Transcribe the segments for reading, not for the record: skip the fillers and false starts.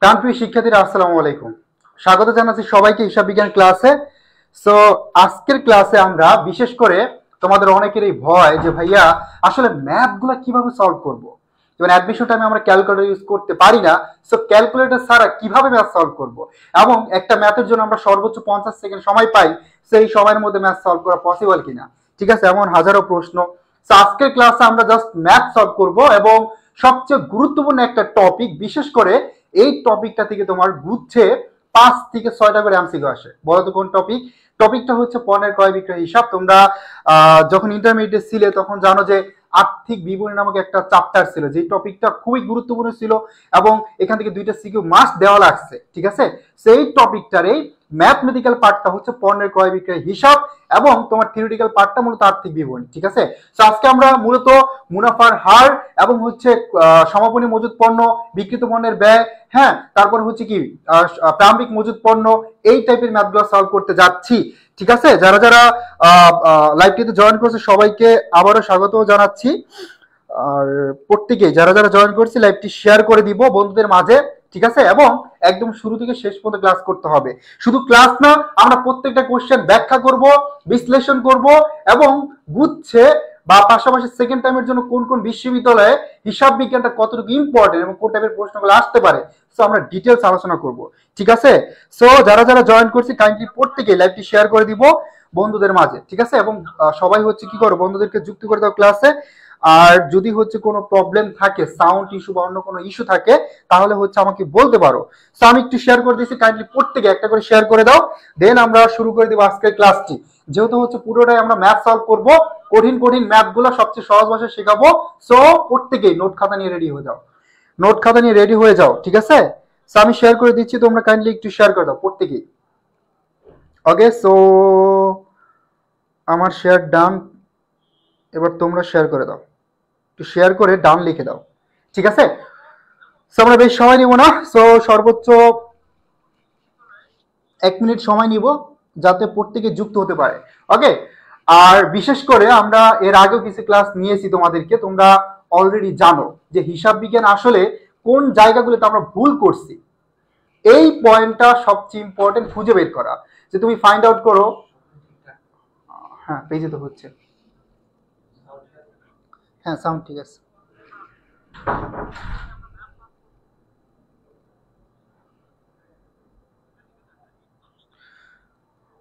প্রাণপ্রিয় শিক্ষার্থীরা আসসালামু আলাইকুম। স্বাগত জানাচ্ছি সবাইকে হিসাব বিজ্ঞান ক্লাসে। সো আজকের ক্লাসে আমরা বিশেষ করে তোমাদের অনেকেরই ভয় যে ভাইয়া আসলে ম্যাথগুলো কিভাবে সলভ করব। যেমন অ্যাডমিশন টাইমে আমরা ক্যালকুলেটর ইউজ করতে পারি না, সো ক্যালকুলেটর ছাড়া কিভাবে ম্যাথ সলভ করব, এবং একটা ম্যাথের জন্য আমরা সর্বোচ্চ 50 সেকেন্ড সময় পাই, সেই সময়ের মধ্যে ম্যাথ সলভ করা পসিবল কিনা। ঠিক আছে, এমন হাজারো প্রশ্ন। সো আজকের ক্লাসে আমরা জাস্ট ম্যাথ সলভ করব এবং সবচেয়ে গুরুত্বপূর্ণ একটা টপিক, বিশেষ করে এই টপিকটা থেকে তোমার গুচ্ছে 5 থেকে 6টা করে এমসিকিউ আসে। বলো তো কোন টপিক? টপিকটা হচ্ছে পণ্যের ক্রয় বিক্রয় হিসাব। তোমরা যখন ইন্টারমিডিয়েট ছিলে তখন জানো যে আর্থিক বিবরণী নামক একটা চ্যাপ্টার ছিল, যে টপিকটা খুবই গুরুত্বপূর্ণ ছিল এবং এখান থেকে 2টা সিকিউ মাস্ট দেওয়া লাগছে। ঠিক আছে, সেই টপিকটার এই ম্যাথমেটিক্যাল পার্টটা হচ্ছে পণ্যের ক্রয় বিক্রয় হিসাব এবং তোমার থিওরিটিক্যাল পার্টটা মূলত আর্থিক বিবরণী। ঠিক আছে, তো আজকে আমরা মূলত মুনাফার হার এবং হচ্ছে সমাপনী মজুদ পণ্য, বিক্রিত পণ্যের ব্যয়, হ্যাঁ, তারপর হচ্ছে কি প্রারম্ভিক মজুদ পণ্য, এই টাইপের ম্যাথগুলো সলভ করতে যাচ্ছি। ঠিক আছে, যারা যারা লাইভটিতে জয়েন করছে সবাইকে আবারও স্বাগত জানাচ্ছি। আর প্রত্যেকেই যারা যারা জয়েন করছি লাইভটি শেয়ার করে দিব বন্ধুদের মাঝে। ঠিক আছে, এবং একদম শুরু থেকে শেষ পর্যন্ত ক্লাস করতে হবে। শুধু ক্লাস না, আমরা প্রত্যেকটা কোশ্চেন ব্যাখ্যা করব, বিশ্লেষণ করব এবং বুঝছে বা পাশাপাশি সেকেন্ড টাইমের জন্য কোন কোন বিশ্ববিদ্যালয়ে হিসাব বিজ্ঞানটা কতটুকু ইম্পর্টেন্ট এবং কোন টাইপের প্রশ্নগুলো আসতে পারে, সো আমরা ডিটেলস আলোচনা করব। ঠিক আছে, সো যারা যারা জয়েন করছি কাইন্ডলি প্রত্যেকেই লাইভটি শেয়ার করে দিব বন্ধুদের মাঝে। ঠিক আছে, এবং সবাই হচ্ছে কি করো, বন্ধুদেরকে যুক্ত করে দাও ক্লাসে। আর যদি হচ্ছে কোনো প্রবলেম থাকে, সাউন্ড ইস্যু বা অন্য কোনো ইস্যু থাকে, তাহলে হচ্ছে আমাকে বলতে পারো। সো আমি একটু শেয়ার করে দিয়েছি, কাইন্ডলি প্রত্যেকে একটা করে শেয়ার করে দাও, দেন আমরা শুরু করে দেবো আজকের ক্লাসটি। যেহেতু হচ্ছে পুরোটাই আমরা ম্যাথ সলভ করব, কঠিন কঠিন ম্যাথগুলো সবচেয়ে সহজ ভাষায় শেখাবো। সো প্রত্যেকেই নোট খাতা নিয়ে রেডি হয়ে যাও, নোট খাতা নিয়ে রেডি হয়ে যাও। ঠিক আছে, সো আমি শেয়ার করে দিচ্ছি, তোমরা কাইন্ডলি একটু শেয়ার করে দাও প্রত্যেকেই। ওকে, সো আমার শেয়ার ডান, এবার তোমরা শেয়ার করে দাও, একটু শেয়ার করে ডান লিখে দাও। ঠিক আছে, সো আমরা বেশ সময় নিব না, সো সর্বোচ্চ 1 মিনিট সময় নিব যাতে প্রত্যেকে যুক্ত হতে পারে। ওকে, আর বিশেষ করে আমরা এর আগেও কিছু ক্লাস নিয়েছি তোমাদেরকে, তোমরা অলরেডি জানো যে হিসাব বিজ্ঞান আসলে কোন জায়গাগুলোতে আমরা ভুল করছি। এই পয়েন্টটা সবচেয়ে ইম্পর্টেন্ট খুঁজে বের করা, যে তুমি ফাইন্ড আউট করো। হ্যাঁ, পেজে তো হচ্ছে, হ্যাঁ সাউন্ড ঠিক আছে।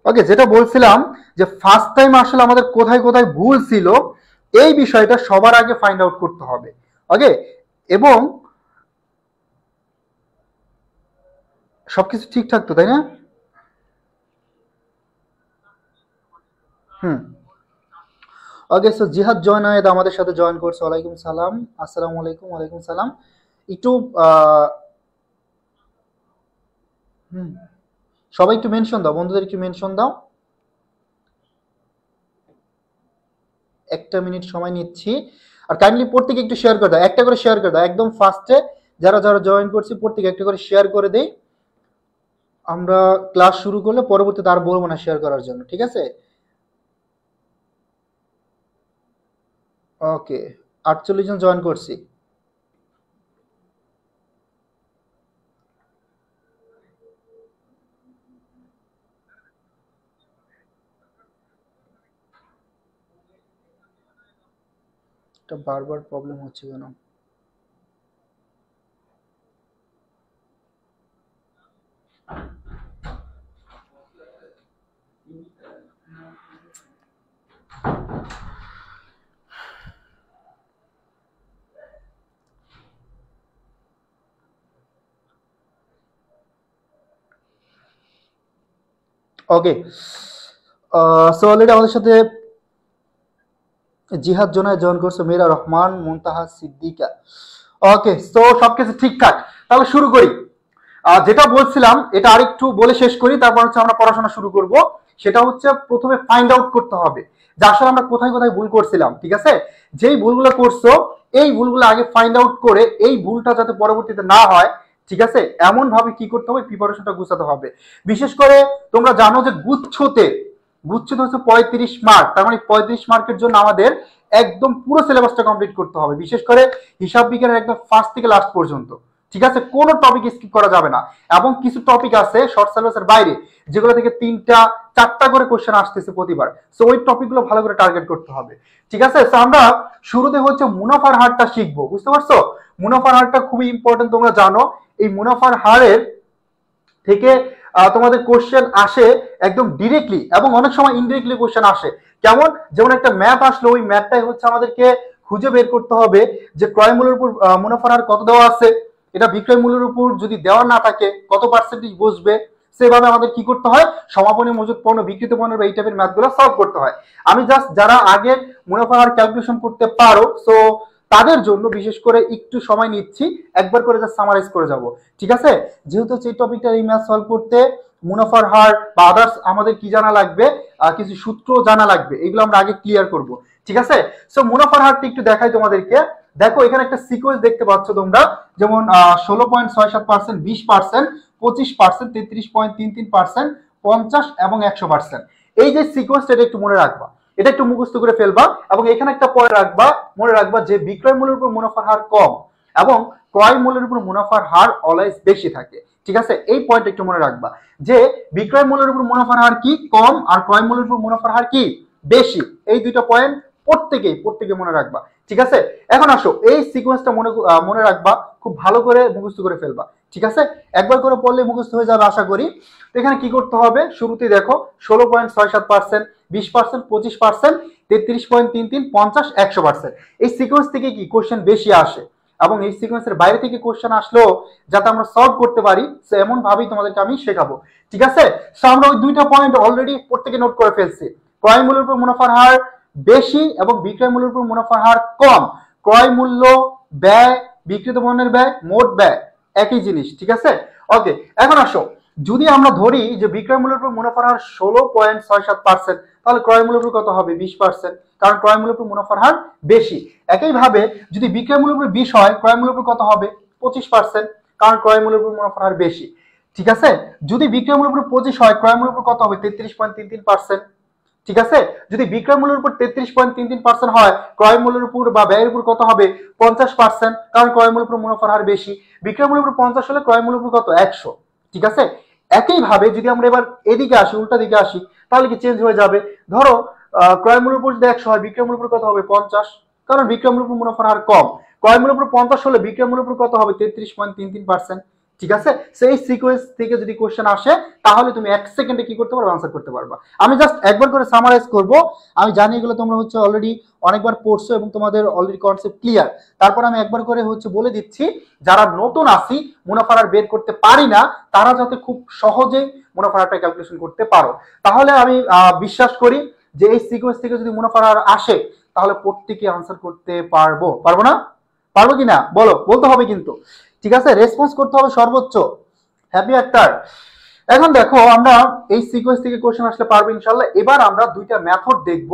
ওকে, যেটা বলছিলাম যে ফার্স্ট টাইম আসলে আমাদের কোথায় কোথায় ভুল ছিল এই বিষয়টা সবার আগে ফাইন্ড আউট করতে হবে। ওকে, এবং সবকিছু ঠিকঠাক তো, তাই না? হুম, ওকে, সো জিহাদ জয়েন হয়ে আমাদের সাথে জয়েন করছে। ওয়ালাইকুম সালাম, আসসালামু আলাইকুম। ওয়ালাইকুম সালাম। একটু হুম, সবাই একটু মেনশন দাও, বন্ধুদের একটু মেনশন দাও। 1টা মিনিট সময় নিচ্ছি। আর কাইন্ডলি প্রত্যেকে একটু শেয়ার করে দাও, একটা করে শেয়ার করে দাও একদম ফার্স্টে। যারা যারা জয়েন করছি প্রত্যেকে একটা করে শেয়ার করে দেই। আমরা ক্লাস শুরু করলে পরবর্তীতে আর বলবো না শেয়ার করার জন্য। ঠিক আছে, ওকে, 48 জন জয়েন করছি। এটা বারবার প্রবলেম হচ্ছে কেন? ওকে, সো অলরেডি আমাদের সাথে জিহাদ জোনায় জয়েন করছে মেরা রহমান, মুনতাহা সিদ্দিকা। ওকে, সো সবকিছু ঠিকঠাক, তাহলে শুরু করি। যেটা বলছিলাম এটা আরেকটু বলে শেষ করি, তারপর হচ্ছে আমরা পড়াশোনা শুরু করব। সেটা হচ্ছে প্রথমে ফাইন্ড আউট করতে হবে যে আসলে আমরা কোথায় কোথায় ভুল করছিলাম। ঠিক আছে, যেই ভুলগুলো করছো এই ভুলগুলো আগে ফাইন্ড আউট করে এই ভুলটা যাতে পরবর্তীতে না হয়, ঠিক আছে, এমন ভাবে কি করতে হবে, প্রিপারেশনটা গুছাতে হবে। বিশেষ করে তোমরা জানো যে গুচ্ছতে হচ্ছে 35 মার্ক, তার মানে 35 মার্কের জন্য আমাদের একদম পুরো সিলেবাসটা কমপ্লিট করতে হবে, বিশেষ করে হিসাব বিজ্ঞানের একদম ফার্স্ট থেকে লাস্ট পর্যন্ত। ঠিক আছে, কোনো টপিক স্কিপ করা যাবে না। এবং কিছু টপিক আছে শর্ট সিলেবাসের বাইরে যেগুলো থেকে 3টা 4টা করে কোশ্চেন আসতেছে প্রতিবার, সো ওই টপিকগুলো ভালো করে টার্গেট করতে হবে। ঠিক আছে, তো আমরা শুরুতে হচ্ছে মুনাফার হারটা শিখবো, বুঝতে পারছো? মুনাফার হারটা খুবই ইম্পর্টেন্ট, তোমরা জানো এই মুনাফার হারের থেকে তোমাদের কোশ্চেন আসে একদম ডিরেক্টলি এবং অনেক সময় ইনডিরেক্টলি কোশ্চেন আসে। কেমন? যেমন একটা ম্যাথ আসলো, ওই ম্যাথটাই হচ্ছে আমাদেরকে খুঁজে বের করতে হবে যে ক্রয় মূল্যের উপর মুনাফার হার কত দেওয়া আছে, এটা বিক্রয় মূল্যের উপর যদি দেওয়া না থাকে কত পার্সেন্টেজ বসবে, সেভাবে আমাদের কি করতে হয়, সমাপনী মজুত পণ্য বিক্রিত পণ্যের বা এই টাইপের ম্যাথগুলো সলভ করতে হয়। আমি জাস্ট যারা আগে মুনাফার হার ক্যালকুলেশন করতে পারো, সো তাদের জন্য বিশেষ করে একটু সময় নিচ্ছি, একবার করে জাস্ট সামারাইজ করে যাব। ঠিক আছে, যেহেতু এই টপিকটা এই ম্যাথ সলভ করতে মুনাফার হার বা আদার্স আমাদের কি জানা লাগবে, কিছু সূত্র জানা লাগবে, এগুলো আমরা আগে ক্লিয়ার করব। ঠিক আছে, সো মুনাফার হারটা একটু দেখাই তোমাদেরকে। দেখো এখানে একটা সিকোয়েন্স দেখতে পাচ্ছ তোমরা, যেমন 16.67%, 20%, 25%, 33.33%, 50 এবং 100%। এই যে সিকোয়েন্সটা এটা একটু মনে রাখবা, এটা একটু মুখস্থ করে ফেলবা এবং এখানে একটা পরে রাখবা, মনে রাখবা যে বিক্রয় মূল্যের উপর মুনাফার হার কম এবং ক্রয় মূল্যের উপর মুনাফার হার অলওয়েজ বেশি থাকে। ঠিক আছে, এই পয়েন্ট একটু মনে রাখবা যে বিক্রয় মূল্যের উপর মুনাফার হার কি কম আর ক্রয় মূল্যের উপর মুনাফার হার কি বেশি। এই দুইটা পয়েন্ট প্রত্যেকে মনে রাখবা। ঠিক আছে, এখন আসো এই সিকোয়েন্সটা মনে রাখবা, খুব ভালো করে মুখস্থ করে ফেলবা। ঠিক আছে, একবার করে পড়লে মুখস্থ হয়ে যাবে আশা করি। তো এখানে কি করতে হবে, শুরুতে দেখো 16.67%, 20%, 25%, 33.33, 50, 100%। এই সিকোয়েন্স থেকে কি কোশ্চেন বেশি আসে এবং এই সিকোয়েন্সের বাইরে থেকে কোশ্চেন আসলেও যাতে আমরা সলভ করতে পারি, সো এমন ভাবেই তোমাদেরকে আমি শেখাবো। ঠিক আছে, সো আমরা ওই দুইটা পয়েন্ট অলরেডি প্রত্যেকে নোট করে ফেলছি। ক্রয় মূল্যের উপর মুনাফার হার বেশি এবং বিক্রয় মূল্যের উপর মুনাফার হার কম। ক্রয় মূল্য, ব্যয়, বিক্রিত পণ্যের ব্যয়, মোট ব্যয় একই জিনিস। ঠিক আছে, ওকে। এখন আসো, যদি আমরা ধরি যে বিক্রয় মূল্যের উপর মুনাফার হার 16.67%, তাহলে ক্রয় মূল্যের উপর কত হবে 20%, কারণ ক্রয় মূল্যের উপর মুনাফার হার বেশি। একইভাবে যদি বিক্রয় মূল্যের উপর 20 হয়, ক্রয় মূল্যের উপর কত হবে 25%, কারণ ক্রয় মূল্যের উপর মুনাফার হার বেশি। ঠিক আছে, যদি বিক্রয় মূল্যের উপর 25 হয়, ক্রয় মূল্যের উপর কত হবে 33.33%। ঠিক আছে, যদি বিক্রয় মূল্যের উপর 33.33% হয়, ক্রয় মূল্যের উপর বা ব্যয়ের উপর কত হবে 50%, কারণ ক্রয় মূল্যের উপর মুনাফার হার বেশি। বিক্রয় মূল্যের উপর 50 হলে ক্রয় মূল্যের উপর কত 100। ঠিক আছে, একইভাবে যদি আমরা এবার এদিকে আসি, উল্টা দিকে আসি, তাহলে কি চেঞ্জ হয়ে যাবে। ধরো ক্রয় মূল্যের উপর যদি 100 হয়, বিক্রয় মূল্যের উপর কত হবে 50, কারণ বিক্রয় মূল্যের উপর মুনাফার হার কম। ক্রয় মূল্যের উপর 50 হলে বিক্রয় মূল্যের উপর কত হবে 33.33%। ঠিক আছে, সেই সিকোয়েন্স থেকে যদি কোশ্চেন আসে তাহলে তুমি 1 সেকেন্ডে কি করতে পারবে, আনসার করতে পারবা। আমি জাস্ট একবার করে সামারাইজ করব। আমি জানি এগুলো তোমরা হচ্ছে অলরেডি অনেকবার পড়ছো এবং তোমাদের অলরেডি কনসেপ্ট ক্লিয়ার। তারপর আমি একবার করে হচ্ছে বলে দিচ্ছি, যারা নতুন আসি, মুনাফার হার বের করতে পারি না, তারা যাতে খুব সহজেই মুনাফার হারটা ক্যালকুলেশন করতে পারো। তাহলে আমি বিশ্বাস করি যে এই সিকোয়েন্স থেকে যদি মুনাফার হার আসে তাহলে প্রত্যেকে আনসার করতে পারবো না? পারবো কিনা বলো, বলতে হবে কিন্তু। ঠিক আছে, রেসপন্স করতে হবে সর্বোচ্চ। হ্যাপি আক্তার। এখন দেখো আমরা এই সিকোয়েন্স থেকে কোশ্চেন আসলে পারবো ইনশাআল্লাহ। এবার আমরা দুইটা মেথড দেখব,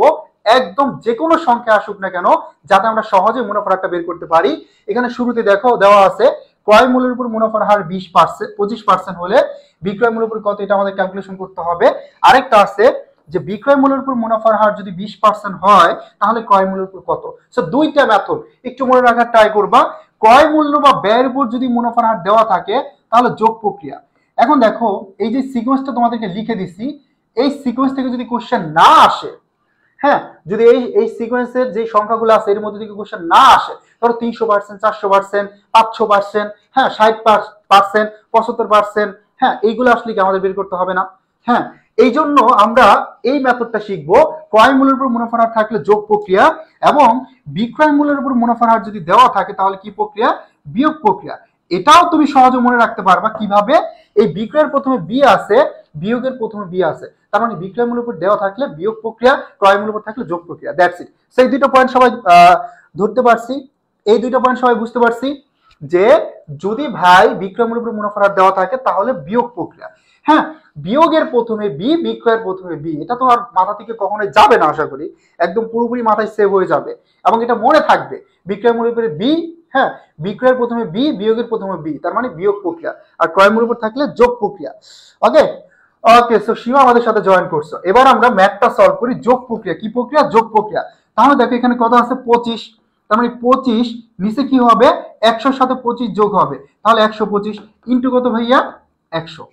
একদম যে কোনো সংখ্যা আসুক না কেন, যাতে আমরা সহজে মুনাফার হারটা বের করতে পারি। এখানে শুরুতে দেখো দেওয়া আছে ক্রয় মূল্যের উপর মুনাফার হার 20%, 25% হলে বিক্রয় মূল্যের উপর কত, এটা আমাদের ক্যালকুলেশন করতে হবে। আরেকটা আছে যে বিক্রয় মূল্যের উপর মুনাফার হার যদি 20% হয় তাহলে ক্রয় মূল্যের উপর কত। সো দুইটা মেথড একটু মনে রাখার ট্রাই করবা। ক্রয় মূল্য বা ব্যয়ের উপর যদি মুনাফার হার দেওয়া থাকে তাহলে যোগ প্রক্রিয়া। এখন দেখো এই যে সিকোয়েন্সটা তোমাদেরকে লিখে দিছি, এই সিকোয়েন্স থেকে যদি কোশ্চেন না আসে, হ্যাঁ, যদি এই সিকোয়েন্সের যে সংখ্যাগুলো আছে এর মধ্যে থেকে কোশ্চেন না আসে, ধরো 300%, 400%, 500%, হ্যাঁ 60%, 75%, হ্যাঁ এইগুলো আসলে কি আমাদের বের করতে হবে না? হ্যাঁ, এই জন্য আমরা এই মেথডটা শিখবো। ক্রয় মূল্যের উপর মুনাফার হার থাকলে যোগ প্রক্রিয়া, এবং বিক্রয় মূল্যের উপর মুনাফার হার যদি দেওয়া থাকে তাহলে কি প্রক্রিয়া, বিয়োগ প্রক্রিয়া। এটাও তুমি সহজে মনে রাখতে পারবা কিভাবে, এই বিক্রয়ের প্রথমে বি আছে, বিয়োগের প্রথমে বি আছে, তার মানে বিক্রয় মূল্যের উপর দেওয়া থাকলে বিয়োগ প্রক্রিয়া, ক্রয় মূল্যের উপর থাকলে যোগ প্রক্রিয়া। That's it. সেই দুটো পয়েন্ট সবাই ধরতে পারছি, এই দুটো পয়েন্ট সবাই বুঝতে পারছি যে যদি ভাই বিক্রয় মূল্যের উপর মুনাফার হার দেওয়া থাকে তাহলে বিয়োগ প্রক্রিয়া। হ্যাঁ, বিয়োগের প্রথমে বি, বিক্রয়ের প্রথমে বি, এটা তো আর মাথা থেকে কখনোই যাবে না, আশা করি একদম পুরোপুরি মাথায় সেভ হয়ে যাবে এবং এটা মনে থাকবে। বিক্রয় মূল্যের উপরে বি, হ্যাঁ বিক্রয়ের প্রথমে বি, বিয়োগের প্রথমে বি, তার মানে বিয়োগ প্রক্রিয়া, আর ক্রয় মূল্যের উপর থাকলে যোগ প্রক্রিয়া। ওকে ওকে, সো সীমা আমাদের সাথে জয়েন করছো। এবার আমরা ম্যাথটা সলভ করি। যোগ প্রক্রিয়া, কি প্রক্রিয়া, যোগ প্রক্রিয়া। তাহলে দেখো এখানে কত আছে 25, তার মানে 25 নিচে কি হবে 100 সাথে 25 যোগ হবে, তাহলে 125 ইন্টু কত ভাইয়া 100।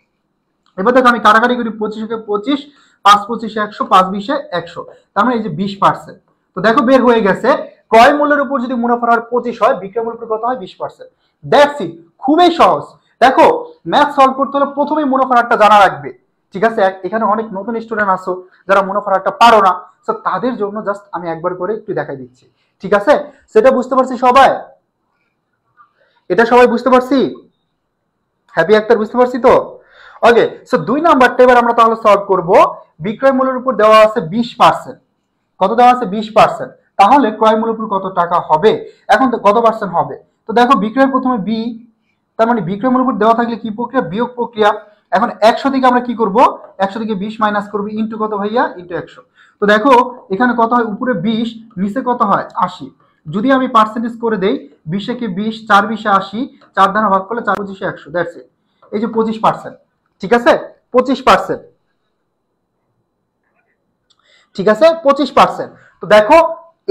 এবার দেখো আমি কাটাকাটি করি, 25 25, 5 25 100, 5 20 100, তার মানে এই যে 20%। তো দেখো বের হয়ে গেছে ক্রয় মূল্যের উপর যদি মুনাফার হার 25 হয়, বিক্রয় মূল্যের উপর কত হয় 20%। দ্যাটস ইট, খুবই সহজ। দেখো ম্যাথ সলভ করতে হলে প্রথমেই মুনাফার হারটা জানা রাখবে, ঠিক আছে। এখানে অনেক নতুন স্টুডেন্ট আছো যারা মুনাফার হারটা পারো না, তো তাদের জন্য জাস্ট আমি একবার করে একটু দেখাই দিচ্ছি, ঠিক আছে। সেটা বুঝতে পারছি সবাই? এটা সবাই বুঝতে পারছি? হ্যাপি একটা বুঝতে পারছি তো? ওকে, সো 2 নাম্বারটা এবার আমরা তাহলে সলভ করব। বিক্রয় মূল্যের উপর দেওয়া আছে 20%, কত দেওয়া আছে 20%, তাহলে ক্রয় মূল্যের উপর কত টাকা হবে, এখন তো কত পার্সেন্ট হবে। তো দেখো বিক্রয়ের প্রথমে বি, তার মানে বিক্রয় মূল্যের উপর দেওয়া থাকলে কি প্রক্রিয়া, বিয়োগ প্রক্রিয়া। এখন 100 থেকে আমরা কি করব, 100 থেকে 20 মাইনাস করব, ইন্টু কত ভাইয়া, ইন্টু 100। তো দেখো এখানে কত হয়, উপরে 20 নিচে কত হয় 80। যদি আমি পার্সেন্টেজ করে দেই, 20 কে 20, 4 20 80, 4 দ্বারা ভাগ করলে 4 25 100, দ্যাটস ইট। এই যে 25%, ঠিক আছে 25%, ঠিক আছে 25%। তো দেখো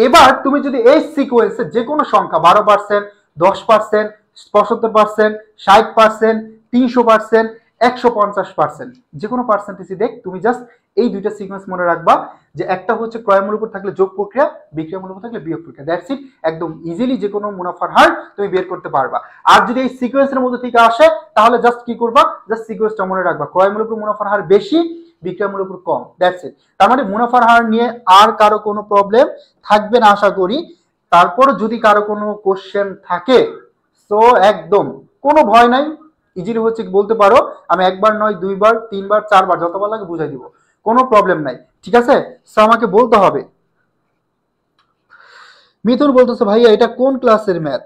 এবার তুমি যদি এই সিকোয়েন্সে যে কোনো সংখ্যা 12%, 10%, 75%, 60%, 300%, 150%, যে কোনো পার্সেন্টেজই দেখ, তুমি জাস্ট এই দুইটা সিকোয়েন্স মনে রাখবা, যে একটা হচ্ছে ক্রয় মূল্যের উপর থাকলে যোগ প্রক্রিয়া, বিক্রয় মূল্যের উপর থাকলে বিয়োগ প্রক্রিয়া। দ্যাটস ইট, একদম ইজিলি যে কোনো মুনাফার হার তুমি বের করতে পারবা। আর যদি এই সিকোয়েন্সের মধ্যে থেকে আসে, তাহলে জাস্ট কি করবা, জাস্ট সিকোয়েন্সটা মনে রাখবা, ক্রয় মূল্যের উপর মুনাফার হার বেশি, বিক্রয় মূল্যের উপর কম, দ্যাটস ইট। তার মানে মুনাফার হার নিয়ে আর কারো কোনো প্রবলেম থাকবে না আশা করি। তারপর যদি কারো কোনো কোশ্চেন থাকে, সো একদম কোনো ভয় নাই, ইজিলি হচ্ছে বলতে পারো, আমি একবার নয়, দুইবার, তিনবার, চারবার, যতবার লাগে বুঝাই দিব, কোনো প্রবলেম নাই, ঠিক আছে। সো আমাকে বলতে হবে। মিথুন বলতেছে ভাইয়া এটা কোন ক্লাসের ম্যাথ?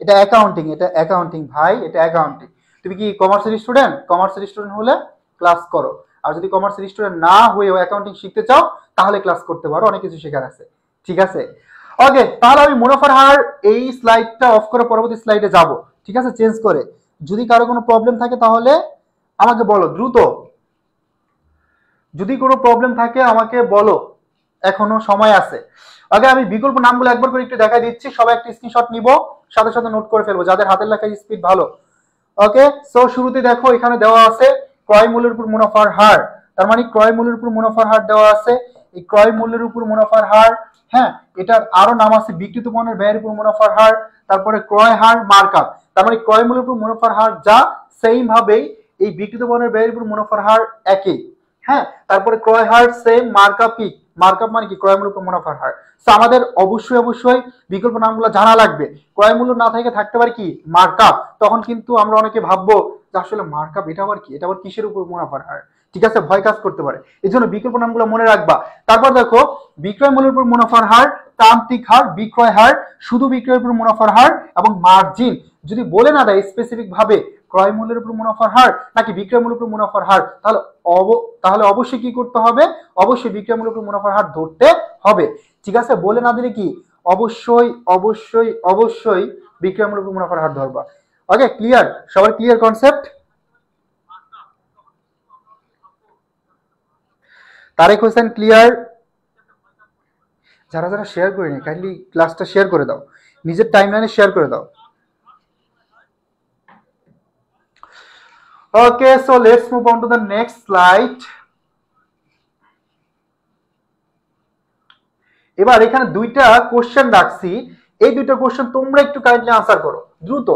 এটা অ্যাকাউন্টিং, এটা অ্যাকাউন্টিং ভাই, এটা অ্যাকাউন্টিং। তুমি কি কমার্সের স্টুডেন্ট? কমার্সের স্টুডেন্ট হলে ক্লাস করো, আর যদি কমার্সের স্টুডেন্ট না হয়েও অ্যাকাউন্টিং শিখতে চাও, তাহলে ক্লাস করতে পারো, অনেক কিছু শেখার আছে, ঠিক আছে। ওকে, তাহলে আমি মুনাফার হার এই স্লাইডটা অফ করে পরবর্তী স্লাইডে যাব, ঠিক আছে, চেঞ্জ করে। যদি কারো কোনো প্রবলেম থাকে তাহলে আমাকে বলো দ্রুত, যদি কোনো প্রবলেম থাকে আমাকে বলো, এখনো সময় আছে। আগে আমি বিকল্প নামগুলো একবার করে একটু দেখাই দিচ্ছি, সবাই একটা স্ক্রিনশট নিব, সাথে সাথে নোট করে ফেলবো, যাদের হাতের লেখার স্পিড ভালো। ওকে, সো শুরুতে দেখো এখানে দেওয়া আছে ক্রয় মূল্যের উপর মুনাফার হার, তার মানে ক্রয় মূল্যের উপর মুনাফার হার দেওয়া আছে। এই ক্রয় মূল্যের উপর মুনাফার হার, হ্যাঁ, এটার আরো নাম আছে বিক্রিত পণ্যের ব্যয়ের উপর মুনাফার হার, তারপরে ক্রয় হার, মার্কআপ। তার মানে ক্রয় মূল্যের উপর মুনাফার হার যা, সেইম ভাবেই এই বিক্রিত পণ্যের ব্যয়ের উপর মুনাফার হার একই, হ্যাঁ। তারপরে ক্রয় হার সেম, মার্কআপ কি, মার্কআপ মানে কি, ক্রয় মূল্য উপর মুনাফার হার। তো আমাদের অবশ্যই অবশ্যই বিকল্প নামগুলো জানা লাগবে। ক্রয় মূল্য না থেকে থাকতে পারে কি, মার্কআপ। তখন কিন্তু আমরা অনেকে ভাববো যে আসলে মার্কআপ এটা আবার কি, এটা আবার কিসের উপর মুনাফার হার, ঠিক আছে, ভয় কাজ করতে পারে। এই জন্য বিকল্প নামগুলো মনে রাখবা। তারপর দেখো বিক্রয় মূল্যের উপর মুনাফার হার, প্রান্তিক হার, বিক্রয় হার, শুধু বিক্রয়ের উপর মুনাফার হার এবং মার্জিন। যদি বলে না দেয় স্পেসিফিক ভাবে ক্রয় মূল্যের উপর মুনাফার হার নাকি বিক্রয় মূল্যের উপর মুনাফার হার, তাহলে অবশ্যই কি করতে হবে, অবশ্যই বিক্রয় মূল্যের উপর মুনাফার হার ধরতে হবে, ঠিক আছে। বলে না দিলে কি, অবশ্যই অবশ্যই অবশ্যই বিক্রয় মূল্যের উপর মুনাফার হার ধরবা। ওকে, ক্লিয়ার, সবার clear concept? Tarek Hossain clear? যারা যারা শেয়ার করেনি কাইন্ডলি ক্লাসটা শেয়ার করে দাও, নিজের টাইমলাইনে শেয়ার করে দাও। Okay, so let's move on to the next slide. এবার এখানে দুইটা কোশ্চেন রাখছি, এই দুইটা কোশ্চেন তোমরা একটু কাইন্ডলি আনসার করো দ্রুত,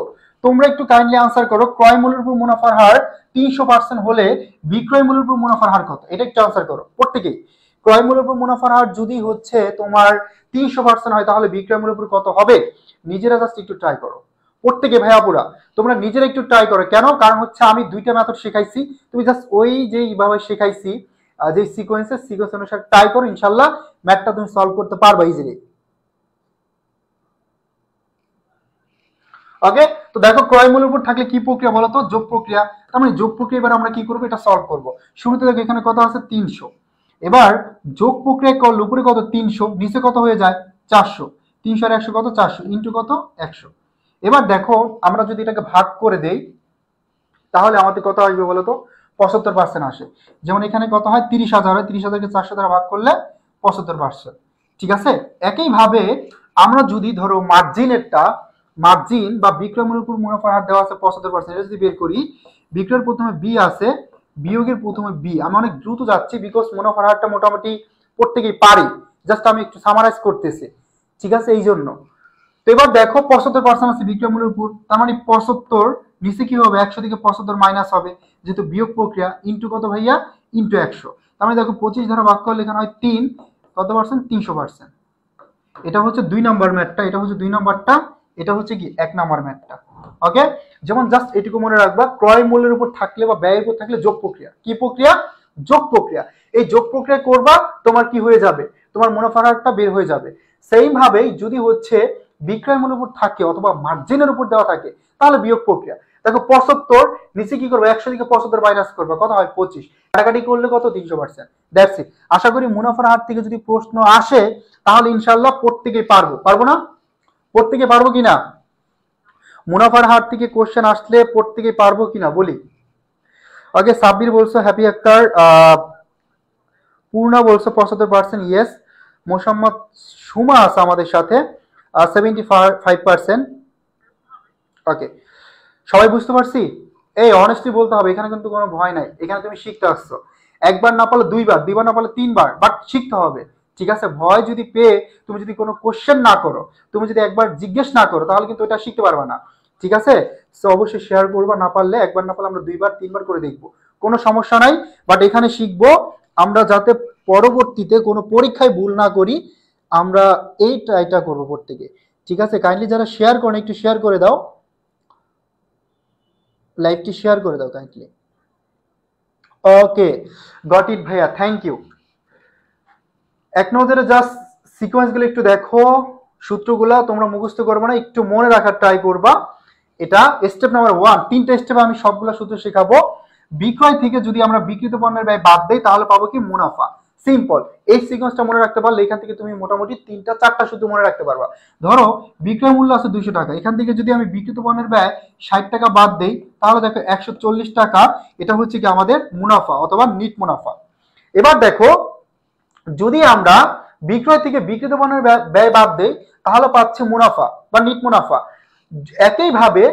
তোমরা একটু কাইন্ডলি আনসার করো। ক্রয় মূল্যের উপর মুনাফার হার 300% হলে বিক্রয় মূল্যের উপর মুনাফার হার কত, এটা একটু আনসার করো প্রত্যেকেই। ক্রয় মূল্যের উপর মুনাফার হার যদি হচ্ছে তোমার 300% হয়, তাহলে বিক্রয় মূল্যের উপর কত হবে, নিজেরা জাস্ট একটু ট্রাই করো প্রত্যেকে, ভাইয়াপুরা তোমরা নিজেরা একটু ট্রাই করো। কেন, কারণ হচ্ছে আমি দুইটা মেথড শেখাইছি, তুমি জাস্ট ওই যে এইভাবে শেখাইছি যে সিকোয়েন্স অনুসারে ট্রাই করো, ইনশাল্লাহ ম্যাথটা তুমি সলভ করতে পারবা ইজিলি। ওকে, তো দেখো ক্রয় মূল্যের উপর থাকলে কি প্রক্রিয়া বলো তো, যোগ প্রক্রিয়া। তার মানে যোগ প্রক্রিয়া এবার আমরা কি করবো, এটা সলভ করব। শুরুতে দেখো এখানে কত আছে 300, এবার যোগ প্রক্রিয়া করলে উপরে কত 300, নিচে কত হয়ে যায় 400, 300 আর 100 কত 400, ইন্টু কত 100। এবার দেখো আমরা যদি এটাকে ভাগ করে দেই, তাহলে আমাদের কত আসবে বলতো, 75% আসে। যেমন এখানে কত হয় 30,000 হয়, 30,000কে 400 দ্বারা ভাগ করলে 75%, ঠিক আছে। একইভাবে আমরা যদি ধরো মার্জিনেরটা মার্জিন বা বিক্রয় মূল্যের উপর মুনাফার হার দেওয়া আছে 75%, এটা যদি বের করি, বিক্রয়ের প্রথমে বি আছে, বিয়োগের প্রথমে বি। আমি অনেক দ্রুত যাচ্ছি বিকজ মুনাফার হারটা মোটামুটি প্রত্যেকেই পারি, জাস্ট আমি একটু সামারাইজ করতেছি, ঠিক আছে, এই জন্য। তো এবার দেখো 75% আছে বিক্রয় মূল্যের উপর, তার মানে 75 নিচে কি হবে, 100 থেকে 75 মাইনাস হবে, যেহেতু বিয়োগ প্রক্রিয়া, ইন্টু কত ভাইয়া, ইন্টু 100। তার মানে দেখো 25 দ্বারা ভাগ করলে এখানে হয় 3, কত পার্সেন্ট, 300%। এটা হচ্ছে 2 নম্বর ম্যাথটা, এটা হচ্ছে 2 নম্বরটা, এটা হচ্ছে কি 1 নম্বর ম্যাথটা। ওকে, যেমন জাস্ট এটুকু মনে রাখবা, ক্রয় মূল্যের উপর থাকলে বা ব্যয়ের উপর থাকলে যোগ প্রক্রিয়া, কি প্রক্রিয়া, যোগ প্রক্রিয়া। এই যোগ প্রক্রিয়া করবা, তোমার কি হয়ে যাবে, তোমার মুনাফার হারটা বের হয়ে যাবে। সেম ভাবেই যদি হচ্ছে বিক্রয় মূল্যের উপর থাকে অথবা মার্জিনের উপর দেওয়া থাকে, তাহলে বিয়োগ প্রক্রিয়া। দেখো 75 নিচে কি করবে, 100 থেকে 75 মাইনাস করবে, কত হয় 25, কাটাকাটি করলে কত, 300%। That's it. আশা করি মুনাফার হার থেকে যদি প্রশ্ন আসে তাহলে ইনশাল্লাহ প্রত্যেকেই পারবো, পারবো না, প্রত্যেকে পারবো কিনা, মুনাফার হার থেকে কোশ্চেন আসলে প্রত্যেকেই পারবো কিনা বলি। ওকে, সাব্বির বলছো, হ্যাপি আক্তার, পূর্ণা বলছো 75%, ইয়েস। মোসাম্মদ সুমা আছে আমাদের সাথে 75%। ওকে, সবাই বুঝতে পারছি। এই অনেস্টলি বলতে হবে, এখানে কিন্তু কোনো ভয় নাই, এখানে তুমি শিখতে আসছো, একবার না পারলে দুইবার, দুইবার না পারলে তিনবার, বাট শিখতে হবে, ঠিক আছে। ভয় যদি পেয়ে তুমি যদি কোনো কোশ্চেন না করো, তুমি যদি একবার জিজ্ঞেস না করো, তাহলে কিন্তু এটা শিখতে পারবে না, ঠিক আছে। সো অবশ্যই শেয়ার করবা, না পারলে একবার না পারলে আমরা দুইবার তিনবার করে দেখবো, কোনো সমস্যা নাই। বাট এখানে শিখবো আমরা যাতে পরবর্তীতে কোনো পরীক্ষায় ভুল না করি, আমরা এই ট্রাইটা করবো প্রত্যেকে, ঠিক আছে। কাইন্ডলি যারা শেয়ার করেন একটু শেয়ার করে দাও, লাইভটি শেয়ার করে দাও কাইন্ডলি। ওকে, গট ইট ভাইয়া, থ্যাংক ইউ। এক নজরে জাস্ট সিকোয়েন্সগুলো একটু দেখো, সূত্রগুলা তোমরা মুখস্থ করবে না, একটু মনে রাখার ট্রাই করবা। এটা স্টেপ নাম্বার 1, 3টা স্টেপে আমি সবগুলো সূত্র শেখাবো। বিক্রয় থেকে যদি আমরা বিক্রিত পণ্যের ব্যয় বাদ দেই তাহলে পাবো কি, মুনাফা। সিম্পল, এই সিকোয়েন্সটা মনে রাখতে পারলে এখান থেকে তুমি মোটামুটি 3টা 4টা সূত্র মনে রাখতে পারবা। ধরো বিক্রয় মূল্য আছে 200 টাকা, এখান থেকে যদি আমি বিক্রিত পণ্যের ব্যয় 60 টাকা বাদ দেই, তাহলে দেখো 140 টাকা, এটা হচ্ছে কি আমাদের মুনাফা অথবা নিট মুনাফা। এবার দেখো যদি আমরা বিক্রয় থেকে বিক্রিত পণ্যের ব্যয় বাদ দেই তাহলে পাচ্ছে মুনাফা বা নিট মুনাফা। একইভাবে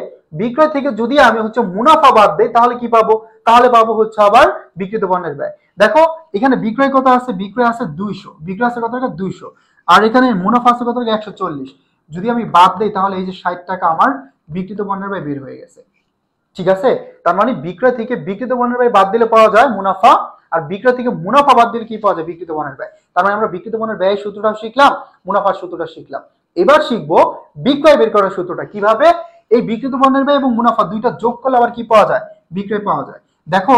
বিক্রয় থেকে যদি আমি হচ্ছে মুনাফা বাদ দেই তাহলে কি পাবো, তাহলে পাবো হচ্ছে আবার বিক্রিত পণ্যের ব্যয়। দেখো এখানে বিক্রয় কত আছে, বিক্রয় আছে 200, বিক্রয় আছে কত টাকা 200, আর এখানে মুনাফা আছে কত টাকা 140। যদি আমি বাদ দেই তাহলে এই যে 60 টাকা আমার বিক্রিত পণ্যের ব্যয় বের হয়ে গেছে, ঠিক আছে। তার মানে বিক্রয় থেকে বিক্রিত পণ্যের ব্যয় বাদ দিলে পাওয়া যায় মুনাফা, আর বিক্রয় থেকে মুনাফা বাদ দিলে কি পাওয়া যায়, বিক্রিত পণ্যের ব্যয়। তার মানে আমরা বিক্রিত পণ্যের ব্যয় সূত্রটা শিখলাম, মুনাফার সূত্রটা শিখলাম। এবার শিখবো বিক্রয় বের করার সূত্রটা কিভাবে। এই বিক্রিত পণ্যের ব্যয় এবং মুনাফা দুইটা যোগ করলে আবার কি পাওয়া যায়, বিক্রয় পাওয়া যায়। দেখো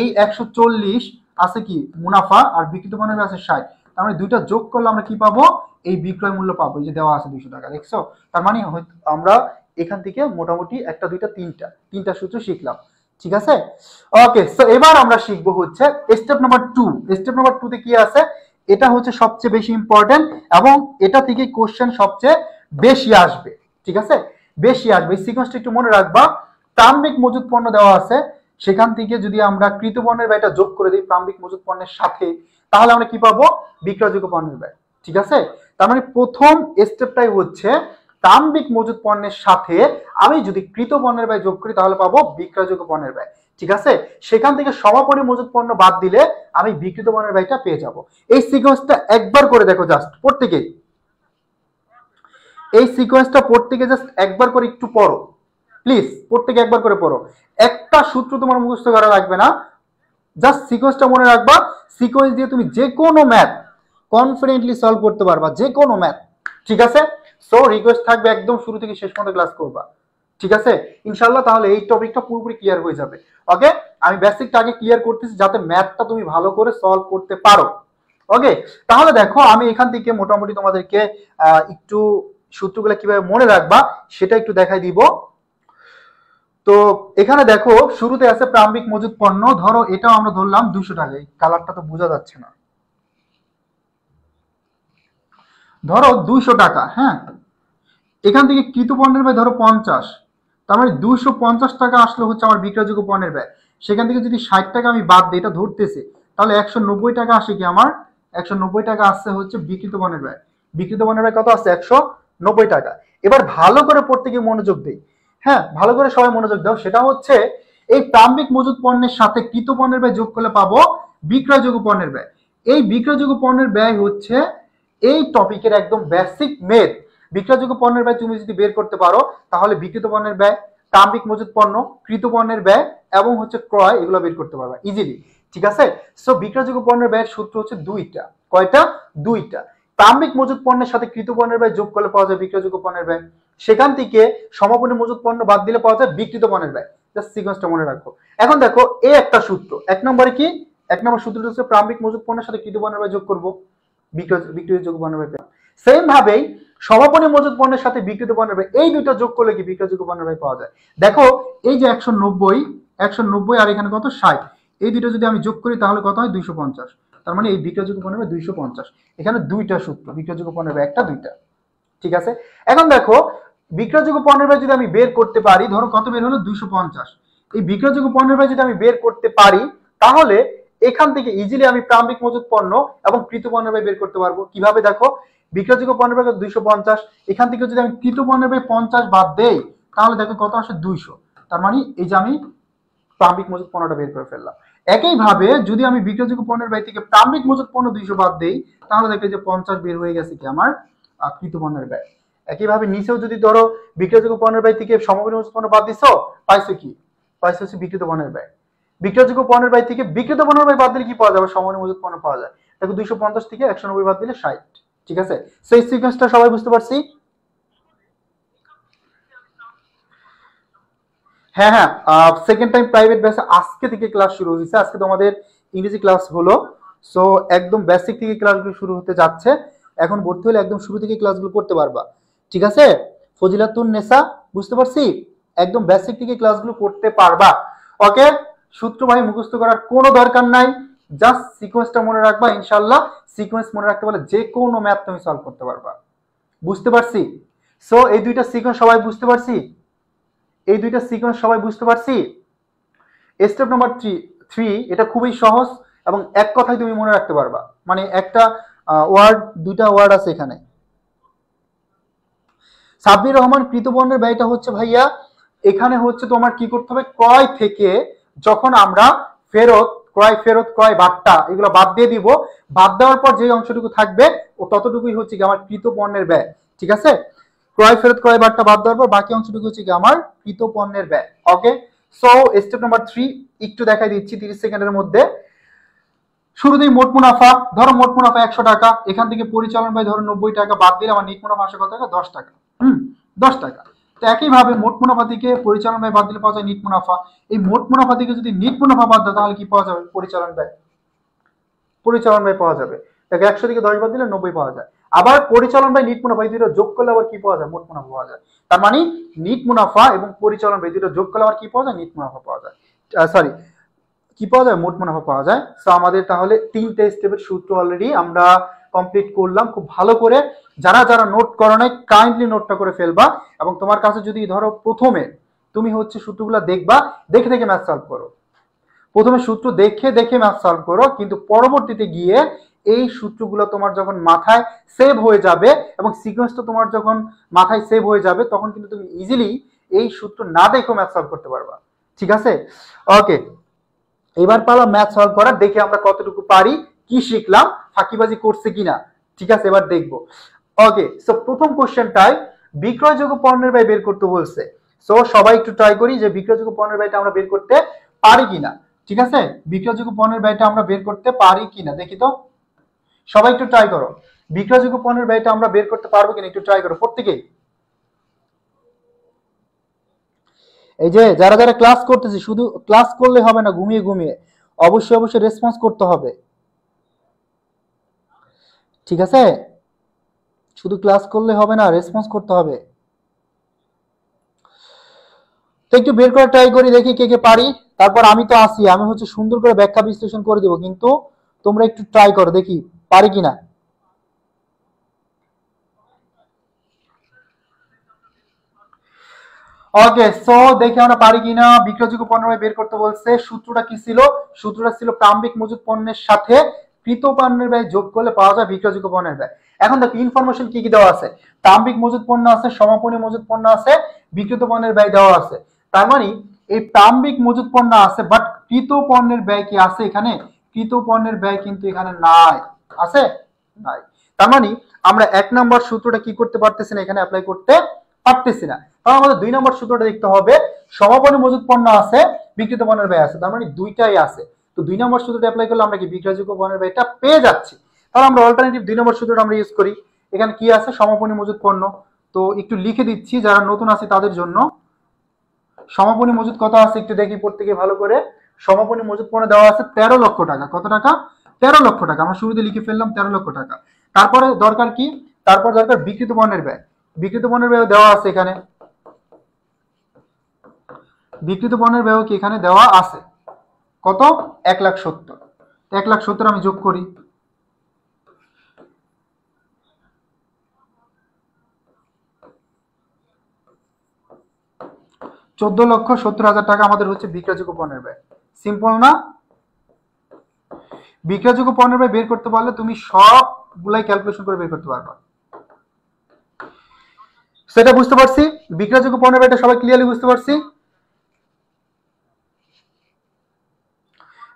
এই 140 আছে কি মুনাফা, আর বিক্রিত পণ্যের ব্যয় আছে 60, তার মানে দুইটা যোগ করলে আমরা কি পাবো, এই বিক্রয় মূল্য পাবো, এই যে দেওয়া আছে 200 টাকা, দেখছো। তার মানে আমরা এখান থেকে মোটামুটি একটা দুইটা তিনটা সূত্র শিখলাম, ঠিক আছে। ওকে, সো এবার আমরা শিখবো হচ্ছে স্টেপ নাম্বার 2। স্টেপ নাম্বার 2 তে কি আছে, এটা হচ্ছে সবচেয়ে বেশি ইম্পর্টেন্ট এবং এটা থেকে কোশ্চেন সবচেয়ে বেশি আসবে, ঠিক আছে, বেশি আসবে। এই সিকোয়েন্সটা একটু মনে রাখবা। প্রারম্ভিক মজুত পণ্য দেওয়া আছে, সেখান থেকে যদি আমরা কৃত পণ্যের ব্যয়টা যোগ করে দিই প্রারম্ভিক মজুত পণ্যের সাথে, তাহলে আমরা কি পাবো, বিক্রয়যোগ্য পণ্যের ব্যয়, ঠিক আছে। তার মানে প্রথম স্টেপটাই হচ্ছে প্রারম্ভিক মজুত পণ্যের সাথে আমি যদি কৃত পণ্যের ব্যয় যোগ করি তাহলে পাবো বিক্রয়যোগ্য পণ্যের ব্যয়, ঠিক আছে। সেখান থেকে সমাপনী মজুত পণ্য বাদ দিলে আমি বিক্রিত পণ্যের ব্যয়টা পেয়ে যাব। এই সিকোয়েন্সটা একবার করে দেখো, জাস্ট প্রত্যেকেই এই সিকোয়েন্সটা প্রত্যেকে জাস্ট একবার করে একটু পড়ো প্লিজ, প্রত্যেকে একবার করে পড়ো। একটা সূত্র তোমার মুখস্থ করা লাগবে না, জাস্ট সিকোয়েন্সটা মনে রাখবা। সিকোয়েন্স দিয়ে তুমি যে কোনো ম্যাথ কনফিডেন্টলি সলভ করতে পারবা, যে কোনো ম্যাথ, ঠিক আছে। সো রিকোয়েস্ট থাকবে একদম শুরু থেকে শেষ পর্যন্ত ক্লাস করবা, ঠিক আছে ইনশাল্লাহ, তাহলে এই টপিকটা পুরোপুরি ক্লিয়ার হয়ে যাবে। ওকে, আমি বেসিকটা আগে ক্লিয়ার করতেছি যাতে ম্যাথটা তুমি ভালো করে সলভ করতে পারো। ওকে, তাহলে দেখো আমি এখান থেকে মোটামুটি তোমাদেরকে একটু সূত্রগুলো কিভাবে মনে রাখবা সেটা একটু দেখাই দিব। তো এখানে দেখো শুরুতে আছে প্রারম্ভিক মজুত পণ্য, ধরো এটাও আমরা ধরলাম 200 টাকা, এই কালারটা তো বোঝা যাচ্ছে না, ধরো 200 টাকা, হ্যাঁ। এখান থেকে কৃত পণ্যের ব্যয় ধরো 50, তার মানে 250 টাকা আসলে হচ্ছে আমার বিক্রয়যোগ্য পণ্যের ব্যয়। সেখান থেকে যদি 60 টাকা আমি বাদ দিই, এটা ধরতেছে, তাহলে 190 টাকা আসে কি আমার, 190 টাকা আসছে হচ্ছে বিক্রিত পণ্যের ব্যয়। বিক্রিত পণ্যের ব্যয় কত আছে, 190 টাকা। এবার ভালো করে পড়তে গিয়ে মনোযোগ দেই। হ্যাঁ, ভালো করে সবাই মনোযোগ দাও। সেটা হচ্ছে এই প্রারম্ভিক মজুত পণ্যের সাথে কৃত পণ্যের ব্যয় যোগ করলে পাবো বিক্রয়যোগ্য পণ্যের ব্যয়। এই বিক্রয়যোগ্য পণ্যের ব্যয় হচ্ছে এই টপিকের একদম বেসিক মেথ। বিক্রয়যোগ্য পণ্যের ব্যয় তুমি যদি বের করতে পারো তাহলে বিক্রিত পণ্যের ব্যয়, প্রারম্ভিক মজুত পণ্য, কৃত পণ্যের ব্যয় এবং হচ্ছে ক্রয়, এগুলো বের করতে পারবা ইজিলি। ঠিক আছে? সো বিক্রয়যোগ্য পণ্যের ব্যয়ের সূত্র হচ্ছে দুইটা। কয়টা? দুইটা। প্রারম্ভিক মজুত পণ্যের সাথে কৃত পণ্যের ব্যয় যোগ করলে পাওয়া যায় বিক্রয়যোগ্য পণ্যের ব্যয়। সেখান থেকে সমাপনী মজুত পণ্য বাদ দিলে পাওয়া যায় বিক্রিত পণ্যের ব্যয়। জাস্ট সিকোয়েন্সটা মনে রাখো। এখন দেখো এই একটা সূত্র। এক নম্বরে কি? এক নম্বর সূত্রটা হচ্ছে প্রারম্ভিক মজুত পণ্যের সাথে কৃত পণ্যের ব্যয় যোগ করব, বিক্রয়যোগ্য পণ্যের ব্যয়। সেম ভাবেই সমাপনী মজুত পণ্যের সাথে বিক্রিত পণ্যের ব্যয়, এই দুটো যোগ করলে কি বিক্রয়যোগ্য পণ্যের ব্যয় পাওয়া যায়। দেখো এই যে 190 আর এখানে কত 60, এই দুটো যদি আমি যোগ করি তাহলে কত হয় 250। তার মানে এই বিক্রয়যোগ্য পণ্যের ব্যয় 250। এখানে দুইটা সূত্র, বিক্রয়যোগ্য পণ্যের ব্যয় একটা দুইটা। ঠিক আছে? এখন দেখো বিক্রয়যোগ্য পণ্যের ব্যয় যদি আমি বের করতে পারি, ধরো কত বের হলো 250। এই বিক্রয়যোগ্য পণ্যের ব্যয় যদি আমি বের করতে পারি তাহলে এখান থেকে ইজিলি আমি প্রারম্ভিক মজুত পণ্য এবং কৃত পণ্যের ব্যয় বের করতে পারবো। কিভাবে? দেখো বিক্রয়যোগ্য পণ্যের ব্যয় 250, এখান থেকে যদি আমি কৃত পণ্যের ব্যয় 50 বাদ দেই তাহলে দেখো কত আসে 200। তার মানে এই যে আমি প্রারম্ভিক মজুত পণ্যটা বের করে ফেললাম। একইভাবে যদি আমি বিক্রয়যোগ্য পণ্যের ব্যয় থেকে প্রারম্ভিক মজুত পণ্য 200 বাদ দেই তাহলে দেখো যে 50 বের হয়ে গেছে কি আমার কৃত পণ্যের ব্যয়। একইভাবে নিচেও যদি ধরো বিক্রয়যোগ্য পণ্যের ব্যয় থেকে সমাপনী মজুত পণ্য বাদ দিছো, পাইছো কি? পাইছো হচ্ছে বিক্রিত পণ্যের ব্যয়। বিক্রয়যোগ্য পণ্যের ব্যয় থেকে বিক্রিত পণ্যের ব্যয় বাদ দিলে কি পাওয়া যাবে? সমাপনী মজুত পণ্য পাওয়া যায়। দেখো 250 থেকে 190 বাদ দিলে 60। ঠিক আছে? সো এই সিকোয়েন্সটা সবাই বুঝতে পারছি? হ্যাঁ হ্যাঁ, সেকেন্ড টাইম প্রাইভেট ব্যাচে আজকে থেকে ক্লাস শুরু হয়েছে। আজকে তোমাদের ইংরেজি ক্লাস হলো। সো একদম বেসিক থেকে ক্লাসগুলো শুরু হতে যাচ্ছে। এখন ভর্তি হলে একদম শুরু থেকে ক্লাসগুলো করতে পারবা। ঠিক আছে? ফজিলাতুন নেসা, বুঝতে পারছি? একদম বেসিক থেকে ক্লাসগুলো করতে পারবা। ওকে? সূত্র ভাই মুখস্থ করার কোনো দরকার নাই, জাস্ট সিকোয়েন্সটা মনে রাখবা। ইনশাআল্লাহ সিকোয়েন্স মনে রাখতে পারলে যে কোনো ম্যাথ তুমি সলভ করতে পারবা। বুঝতে পারছি? সো এই দুইটা সিকোয়েন্স সবাই বুঝতে পারছি? এই দুইটা সিকোয়েন্স সবাই বুঝতে পারছি? স্টেপ নাম্বার 3 এটা খুবই সহজ এবং এক কথায় তুমি মনে রাখতে পারবা। মানে একটা ওয়ার্ড, দুইটা ওয়ার্ড আছে এখানে। সাব্বির রহমান কৃত পণ্যের ব্যয়টা হচ্ছে ভাইয়া, এখানে হচ্ছে তোমার কি করতে হবে, ক্রয় থেকে যখন আমরা ক্রয় বাদটা এগুলো বাদ দিয়ে দিব, বাদ দেওয়ার পর যে অংশটুকু থাকবে ও ততটুকুই হচ্ছে কি আমার কৃত পণ্যের ব্যয়। ঠিক আছে? ক্রয় বাদটা বাদ দেওয়ার পর বাকি অংশটুকু হচ্ছে কি আমার কৃত পণ্যের ব্যয়। ওকে? সো স্টেপ নাম্বার 3 একটু দেখাই দিচ্ছি 30 সেকেন্ডের মধ্যে। শুরুতেই মোট মুনাফা, ধরো মোট মুনাফা 100 টাকা, এখান থেকে পরিচালন ব্যয় ধরো 90 টাকা বাদ দিলে আমার নিট মুনাফা আসে কত টাকা? 10 টাকা। 10 টাকা। তো একইভাবে মোট মুনাফা থেকে পরিচালন ব্যয় বাদ দিলে পাওয়া যায় নিট মুনাফা। এই মোট মুনাফা থেকে যদি নিট মুনাফা বাদ দাও তাহলে কি পাওয়া যাবে? পরিচালন ব্যয় পাওয়া যাবে। দেখো 100 থেকে 10 বাদ দিলে 90 পাওয়া যায়। আবার পরিচালন ব্যয় নিট মুনাফা এই দুটো যোগ করলে আবার কি পাওয়া যায়? মোট মুনাফা পাওয়া যায়। তার মানে নিট মুনাফা এবং পরিচালন ব্যয় দুটো যোগ করলে আবার কি পাওয়া যায়? নিট মুনাফা পাওয়া যায়। সরি, কি পাওয়া যায়? মোট মুনাফা পাওয়া যায়। সো আমাদের তাহলে 3টে স্টেপের সূত্র অলরেডি আমরা কমপ্লিট করলাম খুব ভালো করে। যারা যারা নোট করো নাই কাইন্ডলি নোটটা করে ফেলবা এবং তোমার কাছে যদি ধরো প্রথমে তুমি হচ্ছে সূত্রগুলো দেখবা, দেখে দেখে ম্যাথ সলভ করো। প্রথমে সূত্র দেখে দেখে ম্যাথ সলভ করো, কিন্তু পরবর্তীতে গিয়ে এই সূত্রগুলো তোমার যখন মাথায় সেভ হয়ে যাবে এবং সিকোয়েন্সটা তোমার যখন মাথায় সেভ হয়ে যাবে তখন কিন্তু তুমি ইজিলি এই সূত্র না দেখেও ম্যাথ সলভ করতে পারবা। ঠিক আছে? ওকে, এবার পালা ম্যাথ সলভ করার। দেখে আমরা কতটুকু পারি, কি শিখলাম, ফাঁকিবাজি করছে কিনা। ঠিক আছে, এবার দেখবো। ওকে, সো প্রথম কোশ্চেনটাই বিক্রয়যোগ্য পণ্যের ব্যয় বের করতে বলছে। সো সবাই একটু ট্রাই করি যে বিক্রয়যোগ্য পণ্যের ব্যয়টা আমরা বের করতে পারি কিনা। ঠিক আছে? বিক্রয়যোগ্য পণ্যের ব্যয়টা আমরা বের করতে পারি কিনা দেখি তো। সবাই একটু ট্রাই করো, বিক্রয়যোগ্য পণ্যের ব্যয়টা আমরা বের করতে পারবো কিনা একটু ট্রাই করো প্রত্যেকেই। এই যে যারা যারা ক্লাস করতেছে, শুধু ক্লাস করলে হবে না, ঘুমিয়ে ঘুমিয়ে অবশ্যই অবশ্যই রেসপন্স করতে হবে। ঠিক আছে? শুধু ক্লাস করলে হবে না, রেসপন্স করতে হবে। তো একটু বের করে ট্রাই করি, দেখি কে কে পারি। তারপর আমি তো আসি, আমি হচ্ছে সুন্দর করে ব্যাখ্যা বিশ্লেষণ করে দিব, কিন্তু তোমরা একটু ট্রাই করো দেখি পারি কিনা। ওকে, সো দেখি আমরা পারি কিনা। বিক্রয়যোগ্য পণ্য বের করতে বলছে, সূত্রটা কি ছিল? সূত্রটা ছিল প্রারম্ভিক মজুত পণ্যের সাথে কৃত পণ্যের ব্যয় যোগ করলে পাওয়া যায় বিক্রয়যোগ্য পণ্যের ব্যয়। এখন দেখো ইনফরমেশন কি কি দেওয়া আছে, প্রারম্ভিক মজুত পণ্য আছে, সমাপনী মজুত পণ্য আছে, বিক্রিত পণ্যের ব্যয় দেওয়া আছে। তার মানে এই প্রারম্ভিক মজুত পণ্য আছে, বাট কৃত পণ্যের ব্যয় কি আছে এখানে? কৃত পণ্যের ব্যয় কিন্তু এখানে নাই, আছে নাই। তার মানে আমরা 1 নম্বর সূত্রটা কি করতে পারতেছি না, এখানে অ্যাপ্লাই করতে পারতেছি না। তাহলে আমাদের 2 নম্বর সূত্রটা দেখতে হবে, সমাপনী মজুত পণ্য আছে, বিক্রিত পণ্যের ব্যয় আছে, তার মানে দুইটাই আছে। তো 2 নম্বর সূত্রটা অ্যাপ্লাই করলে আমরা কি বিক্রয়যোগ্য পণ্যের ব্যয়টা পেয়ে যাচ্ছি। তাহলে আমরা অল্টারনেটিভ 2 নম্বর সূত্রটা আমরা ইউজ করি। এখানে কি আছে, সমাপনী মজুত পণ্য, তো একটু লিখে দিচ্ছি যারা নতুন আছে তাদের জন্য। সমাপনী মজুত কত আছে একটু দেখি প্রত্যেকে ভালো করে। সমাপনী মজুত পণ্য দেওয়া আছে 13 লক্ষ টাকা। কত টাকা? 13 লক্ষ টাকা। আমরা শুরুতে লিখে ফেললাম 13 লক্ষ টাকা। তারপরে দরকার কি, তারপর দরকার বিক্রিত পণ্যের ব্যয়। বিক্রিত পণ্যের ব্যয় দেওয়া আছে এখানে, বিক্রিত পণ্যের ব্যয় কি এখানে দেওয়া আছে, কত? 1,70,000। 1,70,000 আমি যোগ করি, 14,70,000 টাকা আমাদের হচ্ছে বিক্রয়যোগ্য পণ্যের ব্যয়। সিম্পল না? বিক্রয়যোগ্য পণ্যের ব্যয় বের করতে পারলে তুমি সবগুলাই ক্যালকুলেশন করে বের করতে পারবা। সেটা বুঝতে পারছি, বিক্রয়যোগ্য পণ্যের ব্যয়টা সবাই ক্লিয়ারলি বুঝতে পারছি।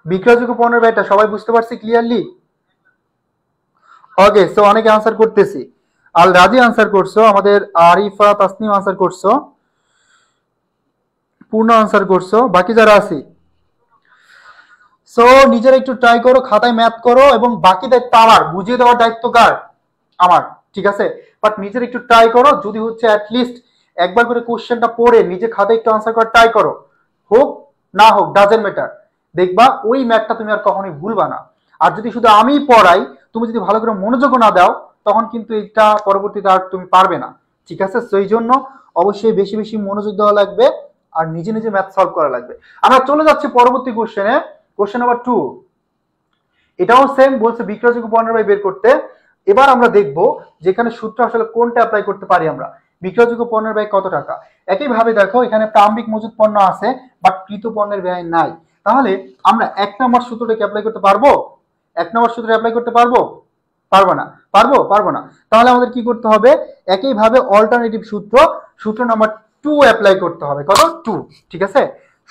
বিক্রয়যোগ্য পণ্যের ব্যয়টা সবাই বুঝতে পারছি ক্লিয়ারলি। ওকে, সো অনেকে আনসার করতেছি। আল রাজি আনসার করছো, আমাদের আরিফা তাসনিম আনসার করছো, পূর্ণ আনসার করছো, বাকি যারা আছি সো নিজেরা একটু ট্রাই করো, খাতায় ম্যাথ করো, এবং বাকি দায়িত্ব আমার, বুঝিয়ে দেওয়ার দায়িত্ব কার? আমার, ঠিক আছে। বাট নিজেরা একটু ট্রাই করো, যদি হচ্ছে অ্যাটলিস্ট একবার করে কোশ্চেনটা পড়ে নিজে খাতায় একটু আনসার করার ট্রাই করো, হোক না হোক ডাজেন্ট ম্যাটার, দেখবা ওই ম্যাথটা তুমি আর কখনোই ভুলবা না। আর যদি শুধু আমি পড়াই, তুমি যদি ভালো করে মনোযোগ না দাও, তখন কিন্তু এটা পরবর্তীতে আর তুমি পারবে না, ঠিক আছে। সেই জন্য অবশ্যই বেশি বেশি মনোযোগ দেওয়া লাগবে আর নিজে নিজে ম্যাথ সলভ করা লাগবে। আমরা চলে যাচ্ছি পরবর্তী কোশ্চেনে, কোশ্চেন নাম্বার 2। এটাও সেম বলছে বিক্রয়যোগ্য পণ্যের ব্যয় বের করতে। এবার আমরা দেখব যেখানে সূত্র আসলে কোনটা অ্যাপ্লাই করতে পারি আমরা। বিক্রয়যোগ্য পণ্যের ব্যয় কত টাকা? একইভাবে দেখো এখানে প্রারম্ভিক মজুত পণ্য আছে, বাট কৃত পণ্যের ব্যয় নাই। তাহলে আমরা 1 নম্বর সূত্রটাকে অ্যাপ্লাই করতে পারবো? 1 নম্বর সূত্র অ্যাপ্লাই করতে পারবো? পারবো না। পারবো না। তাহলে আমাদের কি করতে হবে? একইভাবে অল্টারনেটিভ সূত্র, সূত্র নাম্বার 2 অ্যাপ্লাই করতে হবে। কত? 2, ঠিক আছে।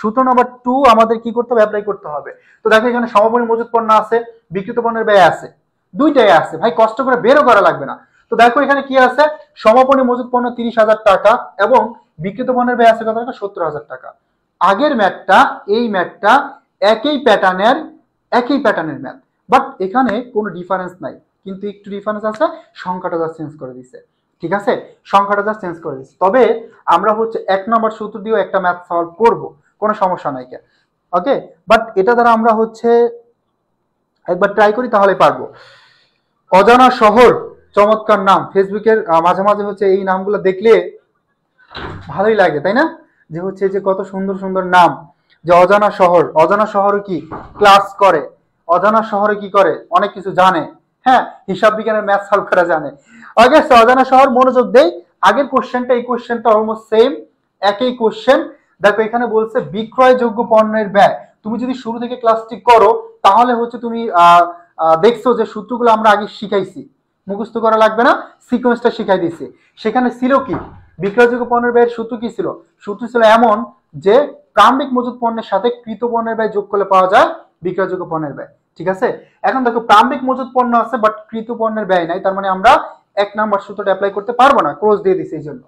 সূত্র নাম্বার 2 আমাদের কি করতে হবে? অ্যাপ্লাই করতে হবে। তো দেখো এখানে সমাপনী মজুত পণ্য আছে, বিক্রিত পণ্যের ব্যয় আছে, দুইটাই আছে ভাই, কষ্ট করে বেরও করা লাগবে না। তো দেখো এখানে কি আছে, সমাপনী মজুত পণ্য 30,000 টাকা এবং বিক্রিত পণ্যের ব্যয় আছে কত টাকা? 70,000 টাকা। আগের ম্যাথটা এই ম্যাথটা একই প্যাটার্নের ম্যাথ, বাট এখানে কোনো ডিফারেন্স নাই, কিন্তু একটু ডিফারেন্স আছে, সংখ্যাটা যা চেঞ্জ করে দিছে, ঠিক আছে, সংখ্যাটা যা চেঞ্জ করে দিছে। তবে আমরা হচ্ছে 1 নম্বর সূত্র দিয়েও একটা ম্যাথ সলভ করব, কোনো সমস্যা নাই, ওকে। বাট এটা দ্বারা আমরা হচ্ছে একবার ট্রাই করি তাহলে পারবো। অজানা শহর, চমৎকার নাম। ফেসবুকের মাঝে মাঝে হচ্ছে এই নামগুলো দেখলে ভালোই লাগে, তাই না? যে হচ্ছে যে কত সুন্দর সুন্দর নাম, যে অজানা শহর। অজানা শহর কি ক্লাস করে, অজানা শহরে কি করে, অনেক কিছু জানে, হ্যাঁ, হিসাব বিজ্ঞানের ম্যাথ সলভ করা জানে। ওকে, অজানা শহর মনোযোগ দেই। আগের কোশ্চেনটা এই কোশ্চেনটা অলমোস্ট সেম, একই কোশ্চেন। দেখো এখানে বলছে বিক্রয়যোগ্য পণ্যের ব্যয়। তুমি যদি শুরু থেকে ক্লাসটি করো তাহলে হচ্ছে তুমি দেখছো যে সূত্রগুলো আমরা আগে শিখাইছি, মুখস্থ করা লাগবে না, সিকোয়েন্সটা শিখাই দিছি। সেখানে ছিল কি, বিক্রয়যোগ্য পণ্যের ব্যয়ের সূত্র কি ছিল? সূত্র ছিল এমন যে প্রারম্ভিক মজুত পণ্যের সাথে কৃত পণ্যের ব্যয় যোগ করলে পাওয়া যায় বিক্রয়যোগ্য পণ্যের ব্যয়, ঠিক আছে। এখন দেখো প্রারম্ভিক মজুত পণ্য আছে বাট কৃত পণ্যের ব্যয় নাই, তার মানে আমরা 1 নম্বর সূত্রটা অ্যাপ্লাই করতে পারবো না, ক্রস দিয়ে দিছি এই জন্য।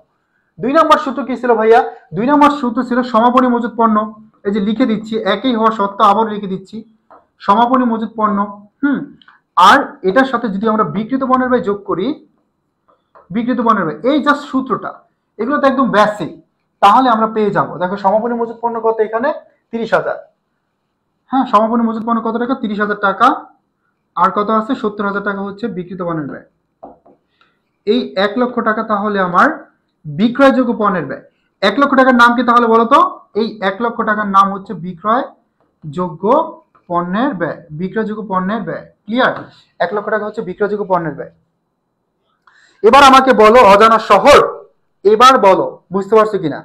2 নম্বর সূত্র কি ছিল ভাইয়া? 2 নম্বর সূত্র ছিল সমাপনী মজুত পণ্য। এই যে লিখে দিচ্ছি, একই হওয়া সত্ত্বেও আবার লিখে দিচ্ছি সমাপনী মজুত পণ্য। আর এটার সাথে যদি আমরা বিক্রিত পণ্যের ব্যয় যোগ করি, বিক্রিত পণ্যের ব্যয়, এই জাস্ট সূত্রটা, এগুলো তো একদম বেসিক, তাহলে আমরা পেয়ে যাব। দেখো সমাপনী মজুত পণ্য কত এখানে? 30,000। হ্যাঁ, সমাপনী মজুত পণ্য কত টাকা? 30,000 টাকা। আর কত আছে? 70,000 টাকা হচ্ছে বিক্রিত পণ্যের ব্যয়। এই 1 লক্ষ টাকা তাহলে আমার বিক্রয়যোগ্য পণ্যের ব্যয়। 1 লক্ষ টাকার নাম কি তাহলে বলতো? এই 1 লক্ষ টাকার নাম হচ্ছে বিক্রয়যোগ্য পণ্যের ব্যয়। বিক্রয়যোগ্য পণ্যের ব্যয়, ক্লিয়ার? 1 লক্ষ টাকা হচ্ছে বিক্রয়যোগ্য পণ্যের ব্যয়। এবার আমাকে বলো অজানা শহর, এবার বলো বুঝতে পারছো কিনা,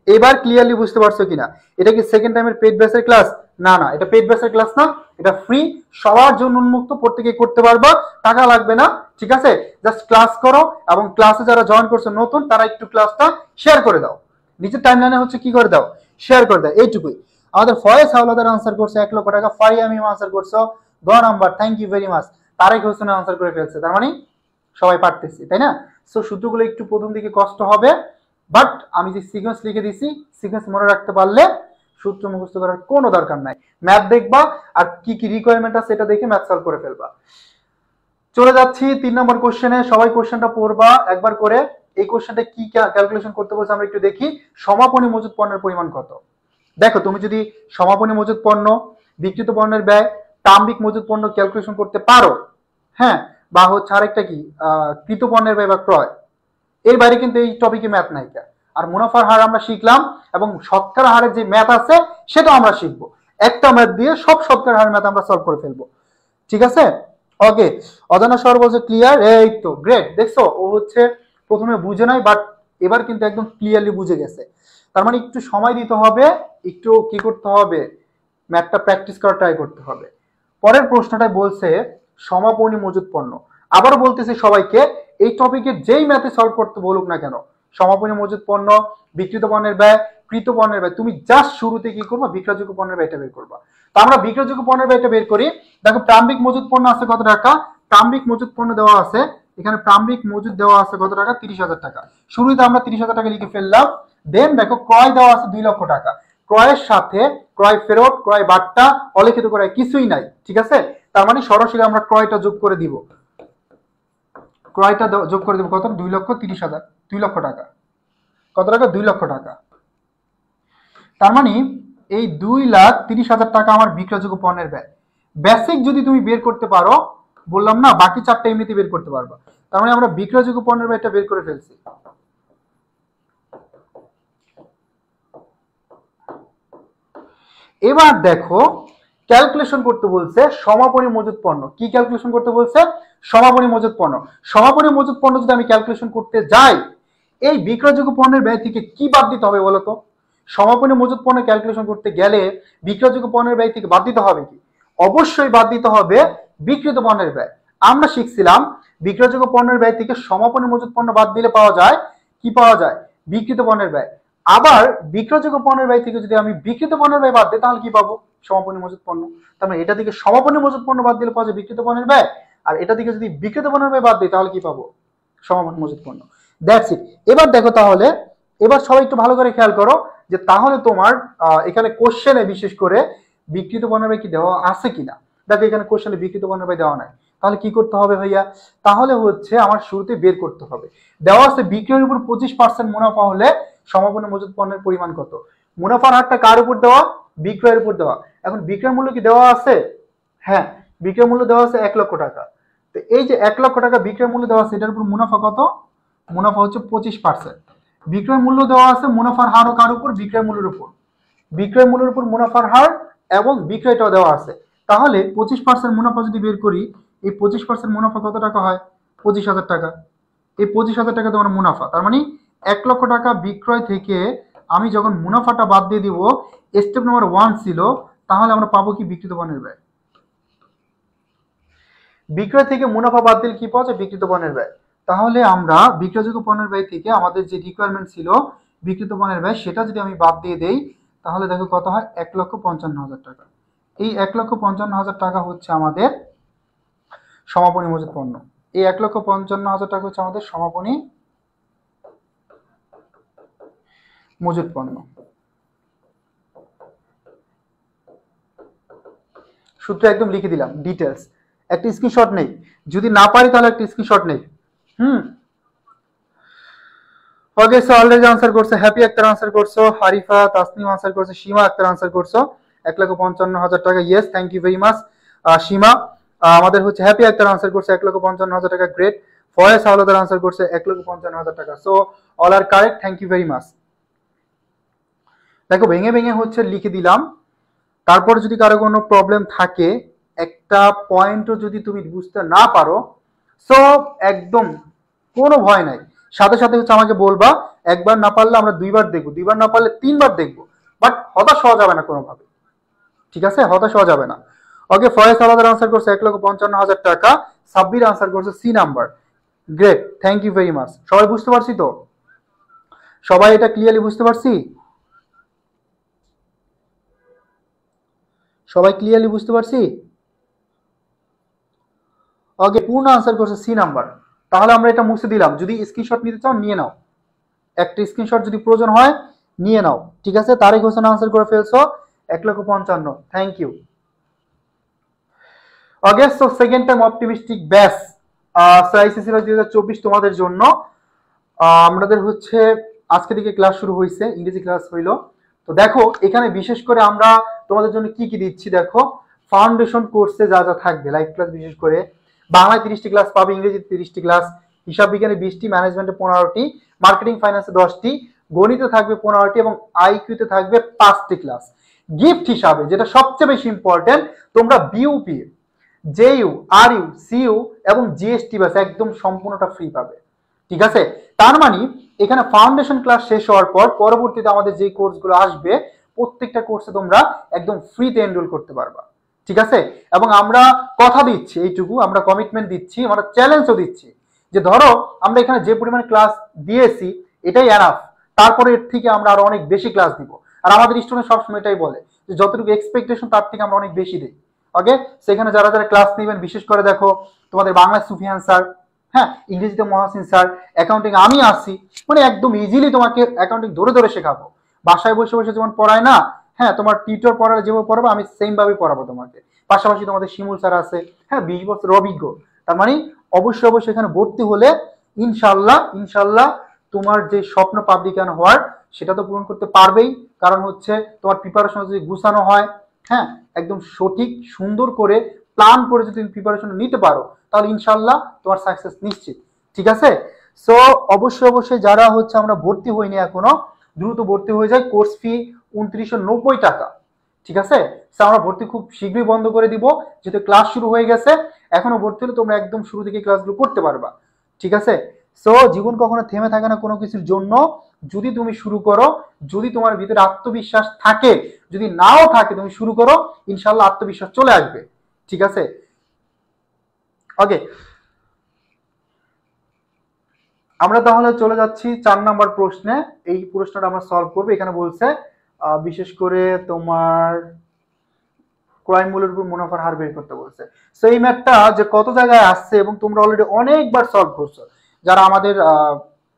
এবার ক্লিয়ারলি বুঝতে পারছো কিনা? এটা কি সেকেন্ড টাইমের পেড ব্যাচের ক্লাস না না, এটা পেড বেসের ক্লাস না, এটা ফ্রি, সবার জন্য উন্মুক্ত, প্রত্যেকে করতে পারবা, টাকা লাগবে না, ঠিক আছে? জাস্ট ক্লাস করো এবং ক্লাসে যারা জয়েন করছো নতুন তারা একটু ক্লাসটা শেয়ার করে দাও, নিচের টাইমলাইনে হচ্ছে কি করে দাও, শেয়ার করে দাও, এইটুকুই। আমাদের ফয়েজ হাওলাদার আনসার করছে 1 লক্ষ টাকা, ফারিয়ামি আনসার করছো গ number, thank you very much. Tarek Hossain answer করে ফেলছে, তার মানে সবাই পারতেছি, তাই না? সো সূত্রগুলো একটু প্রথম দিকে কষ্ট হবে, বাট আমি যে সিকোয়েন্স লিখে দিছি, সিকোয়েন্স মনে রাখতে পারলে সূত্র মুখস্থ করার কোনো দরকার নাই। ম্যাথ দেখবা আর কি কি রিকোয়ারমেন্ট আছে এটা দেখে ম্যাথ সলভ করে ফেলবা। চলে যাচ্ছি 3 নম্বর কোশ্চেনে, সবাই কোশ্চেনটা পড়বা একবার করে। এই কোশ্চেনটা কি ক্যালকুলেশন করতে বলছে আমরা একটু দেখি। সমাপনী মজুদ পণ্যের পরিমাণ কত? দেখো, তুমি যদি সমাপনী মজুদ পণ্য, বিক্রিত পণ্যের ব্যয়, প্রারম্ভিক মজুদ পণ্য ক্যালকুলেশন করতে পারো, হ্যাঁ, বা হচ্ছে আরেকটা কি কৃত পণ্যের ব্যয় বা ক্রয়, এর বাইরে কিন্তু এই টপিকে ম্যাথ নাইকা। আর মুনাফার হার আমরা শিখলাম এবং শতকরা হারের যে ম্যাথ আছে সেটা আমরা শিখবো। একটা ম্যাথ দিয়ে সব শতকরা হারের ম্যাথ আমরা সলভ করে ফেলবো, ঠিক আছে? ওকে, অজানা শহর বলছে ক্লিয়ার, এই তো গ্রেট। দেখছো, ও হচ্ছে প্রথমে বুঝে নাই, বাট এবার কিন্তু একদম ক্লিয়ারলি বুঝে গেছে। তার মানে একটু সময় দিতে হবে, একটু কি করতে হবে, ম্যাথটা প্র্যাকটিস করা ট্রাই করতে হবে। পরের প্রশ্নটাই বলছে সমাপনী মজুদ পণ্য। আবার বলতেছে সবাইকে, এই টপিকের যেই ম্যাথে সলভ করতে বলুক না কেন, সমাপনী মজুদ পণ্য, বিক্রিত পণ্যের ব্যয়, কৃত পণ্যের ব্যয়, তুমি জাস্ট শুরুতে কি করবা, বিক্রয়যোগ্য পণ্যের ব্যয়টা বের করবা। তো আমরা বিক্রয়যোগ্য পণ্যের ব্যয়টা বের করি। দেখো, প্রারম্ভিক মজুদ পণ্য আছে কত টাকা? প্রারম্ভিক মজুদ পণ্য দেওয়া আছে এখানে, প্রারম্ভিক মজুদ দেওয়া আছে কত টাকা? 30,000 টাকা। শুরুতে আমরা 30,000 টাকা লিখে ফেললাম। দেন দেখো, ক্রয় দেওয়া আছে 2 লক্ষ টাকা। ক্রয়ের সাথে ক্রয় ফেরত, ক্রয় বাট্টা, অলিখিত ক্রয় কিছুই নাই, ঠিক আছে? তার মানে সরাসরি আমরা ক্রয়টা যোগ করে দিব, ক্রয়টা যোগ করে দেবো কত? 2,30,000, 2 লক্ষ টাকা। কত টাকা? 2 লক্ষ টাকা। তার মানে এই 2,30,000 টাকা আমার বিক্রয়যোগ্য পণ্যের ব্যয়। বেসিক যদি তুমি বের করতে পারো, বললাম না বাকি চারটা এমনিতে বের করতে পারবা। তার মানে আমরা বিক্রয়যোগ্য পণ্যের ব্যয়টা বের করে ফেলছি। এবার দেখো, ক্যালকুলেশন করতে বলছে সমাপনী মজুদ পণ্য। কি ক্যালকুলেশন করতে বলছে? সমাপনী মজুদ পণ্য। সমাপনী মজুদ পণ্য যদি আমি ক্যালকুলেশন করতে যাই, এই বিক্রয়যোগ্য পণ্যের ব্যয় থেকে কি বাদ দিতে হবে বলতো? সমাপনী মজুদ পণ্য ক্যালকুলেশন করতে গেলে বিক্রয়যোগ্য পণ্যের ব্যয় থেকে বাদ দিতে হবে কি? অবশ্যই বাদ দিতে হবে বিক্রিত পণ্যের ব্যয়। আমরা শিখছিলাম বিক্রয়যোগ্য পণ্যের ব্যয় থেকে সমাপনী মজুদ পণ্য বাদ দিলে পাওয়া যায় কি? পাওয়া যায় বিক্রিত পণ্যের ব্যয়। আবার বিক্রয়যোগ্য পণ্যের ব্যয় থেকে যদি আমি বিক্রিত পণ্যের ব্যয় বাদ দিই, তাহলে কি পাবো? সমাপনী মজুদ পণ্য। তার মানে এটা থেকে সমাপনী মজুদ পণ্য বাদ দিলে পাওয়া যায় বিক্রিত পণ্যের ব্যয়, আর এটা থেকে যদি বিক্রিত পণ্যের ব্যয় বাদ দিই তাহলে কি পাবো? সমাপনী মজুদ পণ্য। That's it. এবার দেখো, তাহলে এবার সবাই একটু ভালো করে খেয়াল করো যে তাহলে তোমার এখানে কোশ্চেনে বিশেষ করে বিক্রিত পণ্যের ব্যয় কি দেওয়া আছে কিনা। দেখো, এখানে কোশ্চেনে বিক্রিত পণ্যের ব্যয় দেওয়া নাই। তাহলে কি করতে হবে ভাইয়া? তাহলে হচ্ছে আমার শুরুতে বের করতে হবে। দেওয়া আছে বিক্রয়ের উপর 25% মুনাফা হলে সমাপনী মজুদ পণ্যের পরিমাণ কত। মুনাফার হারটা কার উপর দেওয়া? বিক্রয়ের উপর দেওয়া। এখন বিক্রয় মূল্য কি দেওয়া আছে? হ্যাঁ, বিক্রয় মূল্য দেওয়া আছে 1 লক্ষ টাকা। তো এই যে 1 লক্ষ টাকা বিক্রয় মূল্য দেওয়া আছে, এটার উপর মুনাফা কত? মুনাফা হচ্ছে 25%। বিক্রয় মূল্য দেওয়া আছে, মুনাফার হারও কার উপর? বিক্রয় মূল্যের উপর। বিক্রয় মূল্যের উপর মুনাফার হার এবং বিক্রয়টাও দেওয়া আছে। তাহলে 25% মুনাফা যদি বের করি, এই 25% মুনাফা কত টাকা হয়? 25,000 টাকা। এই 25,000 টাকা তোমার মুনাফা। তার মানে 1 লক্ষ টাকা বিক্রয় থেকে আমি যখন মুনাফাটা বাদ দিয়ে দিব, স্টেপ নাম্বার 1 ছিল, তাহলে আমরা পাবো কি? বিক্রিত পণ্যের ব্যয়। বিক্রয় থেকে মুনাফা বাদ দিলে কি পাওয়া যায়? বিক্রিত পণ্যের ব্যয়। তাহলে আমরা বিক্রয়যোগ্য পণ্যের ব্যয় থেকে আমাদের যে রিকোয়ারমেন্ট ছিল বিক্রিত পণ্যের ব্যয়, সেটা যদি আমি বাদ দিয়ে দেই, তাহলে দেখো কত হয়? 1,55,000 টাকা। এই 1,55,000 টাকা হচ্ছে আমাদের সমাপনী মজুদ পণ্য। এই 1,55,000 টাকা হচ্ছে আমাদের সমাপনী মজুদ পণ্য। সূত্র একদম লিখে দিলাম, ডিটেলস। একটা স্ক্রিনশট নেই, যদি না পারি তাহলে একটা স্ক্রিনশট নেই। ওকে, সো অলরেডি আনসার করছে, হ্যাপি আক্তার আনসার করছো, হারিফা তাসনিম আনসার করছে, সীমা আক্তার আনসার করছো 1,55,000 টাকা। Yes, thank you very much Seema. আমাদের হচ্ছে হ্যাপি আক্তার আনসার করছে 1,55,000 টাকা। গ্রেট। ফয়েজ হাওলাদার আনসার করছে 1,55,000 টাকা। So all are correct, thank you very much. দেখো, ভেঙে ভেঙে হচ্ছে লিখে দিলাম। তারপর যদি কারো কোনো প্রবলেম থাকে, একটা পয়েন্টও যদি তুমি বুঝতে না পারো, সো একদম কোনো ভয় নাই, সাথে সাথে হচ্ছে আমাকে বলবা। একবার না পারলে আমরা 2বার দেখবো, 2বার না পারলে 3বার দেখবো, বাট হতাশ হওয়া যাবে না কোনোভাবে, ঠিক আছে, হতাশ হওয়া যাবে না। ওকে, ফয়েজ আলাদার আনসার করছে 1,55,000 টাকা, সাব্বির আনসার করছে C number. Great, thank you very much. সবাই বুঝতে পারছি তো? সবাই এটা ক্লিয়ারলি বুঝতে পারছি? সবাই ক্লিয়ারলি বুঝতে পারছি? ওকে, পূর্ণ আনসার করছে সি নাম্বার। তাহলে আমরা এটা মুছে দিলাম। যদি স্ক্রিনশট নিতে চাও নিয়ে নাও, একটা স্ক্রিনশট যদি প্রয়োজন হয় নিয়ে নাও। ঠিক আছে, তারেক হোসেন আনসার করে ফেলছো 1,55,000, thank you. Okay, so second time optimistic batch ICC 2024 তোমাদের জন্য। আমাদের হচ্ছে আজকে থেকে ক্লাস শুরু হয়েছে, ইংরেজি ক্লাস হইলো। তো দেখো এখানে বিশেষ করে আমরা তোমাদের জন্য কি কি দিচ্ছি দেখো। ফাউন্ডেশন কোর্সে যা যা থাকবে, লাইভ ক্লাস বিশেষ করে বাংলায় 30টি ক্লাস পাবে, ইংরেজিতে 30টি ক্লাস, হিসাব বিজ্ঞানে 20টি, ম্যানেজমেন্টে 15টি, মার্কেটিং ফাইন্যান্সে 10টি, গণিতে থাকবে 15টি এবং আইকিউতে থাকবে 5টি ক্লাস। গিফট হিসাবে যেটা সবচেয়ে বেশি ইম্পর্টেন্ট, তোমরা বিউপি, জেইউ, আরইউ, সিইউ এবং জিএসটি ব্যাস একদম সম্পূর্ণটা ফ্রি পাবে। ঠিক আছে, তার মানে এখানে ফাউন্ডেশন ক্লাস শেষ হওয়ার পর পরবর্তীতে আমাদের যে কোর্সগুলো আসবে প্রত্যেকটা কোর্সে তোমরা একদম ফ্রিতে এনরোল করতে পারবা। ঠিক আছে, এবং আমরা কথা দিচ্ছি, এইটুকু আমরা কমিটমেন্ট দিচ্ছি, আমরা চ্যালেঞ্জও দিচ্ছি যে ধরো আমরা এখানে যে পরিমাণ ক্লাস দিয়েছি এটাই এনাফ, তারপরে এর থেকে আমরা আরো অনেক বেশি ক্লাস দিব। আর আমাদের স্টুডেন্ট সবসময় এটাই বলে যে যতটুকু এক্সপেকটেশন তার থেকে আমরা অনেক বেশি দিই। ওকে, সেখানে যারা যারা ক্লাস নেবেন বিশেষ করে দেখো তোমাদের বাংলায় সুফিয়ান স্যার, হ্যাঁ, ইংরেজিতে মহাসিন স্যার, অ্যাকাউন্টিং আমি আসি, মানে একদম ইজিলি তোমাকে অ্যাকাউন্টিং ধরে ধরে শেখাবো। বাসায় বসে বসে যেমন পড়ায় না, হ্যাঁ, তোমার টিউটর পড়ালে যেভাবে পড়াবো আমি সেম ভাবে পড়াবো তোমাকে। পাশাপাশি তোমাদের শিমুল স্যার আছে, হ্যাঁ, 20 বছর অভিজ্ঞ। তার মানে অবশ্যই অবশ্যই এখানে ভর্তি হলে ইনশাল্লাহ ইনশাল্লাহ তোমার যে স্বপ্ন পাবলিকান হওয়ার সেটা তো পূরণ করতে পারবেই। কারণ হচ্ছে তোমার প্রিপারেশন যদি গুছানো হয়, হ্যাঁ, একদম সঠিক সুন্দর করে প্ল্যান করে যদি তুমি প্রিপারেশন নিতে পারো তাহলে ইনশাল্লাহ তোমার সাকসেস নিশ্চিত। ঠিক আছে, সো অবশ্যই অবশ্যই যারা হচ্ছে আমরা ভর্তি হইনি এখনো দ্রুত ভর্তি হয়ে যায়। কোর্স ফি 2990 টাকা। ঠিক আছে, আমরা ভর্তি খুব শীঘ্রই বন্ধ করে দিব, যেহেতু ক্লাস শুরু হয়ে গেছে। এখনো ভর্তি হলে তোমরা একদম শুরু থেকে ক্লাসগুলো করতে পারবা। ঠিক আছে, সো জীবন কখনো থেমে থাকে না কোনো কিছুর জন্য। যদি তুমি শুরু করো, যদি তোমার ভিতরে আত্মবিশ্বাস থাকে, যদি নাও থাকে তুমি শুরু করো, ইনশাল্লাহ আত্মবিশ্বাস চলে আসবে। ঠিক আছে, ওকে, আমরা তাহলে চলে যাচ্ছি 4 নাম্বার প্রশ্নে। এই প্রশ্নটা আমরা সলভ করবো। এখানে বলছে বিশেষ করে তোমার ক্রয় মূল্যের উপর মুনাফার হার বের করতে বলছে। সো এই ম্যাথটা যে কত জায়গায় আসছে এবং তোমরা অলরেডি অনেকবার সলভ করছো, যারা আমাদের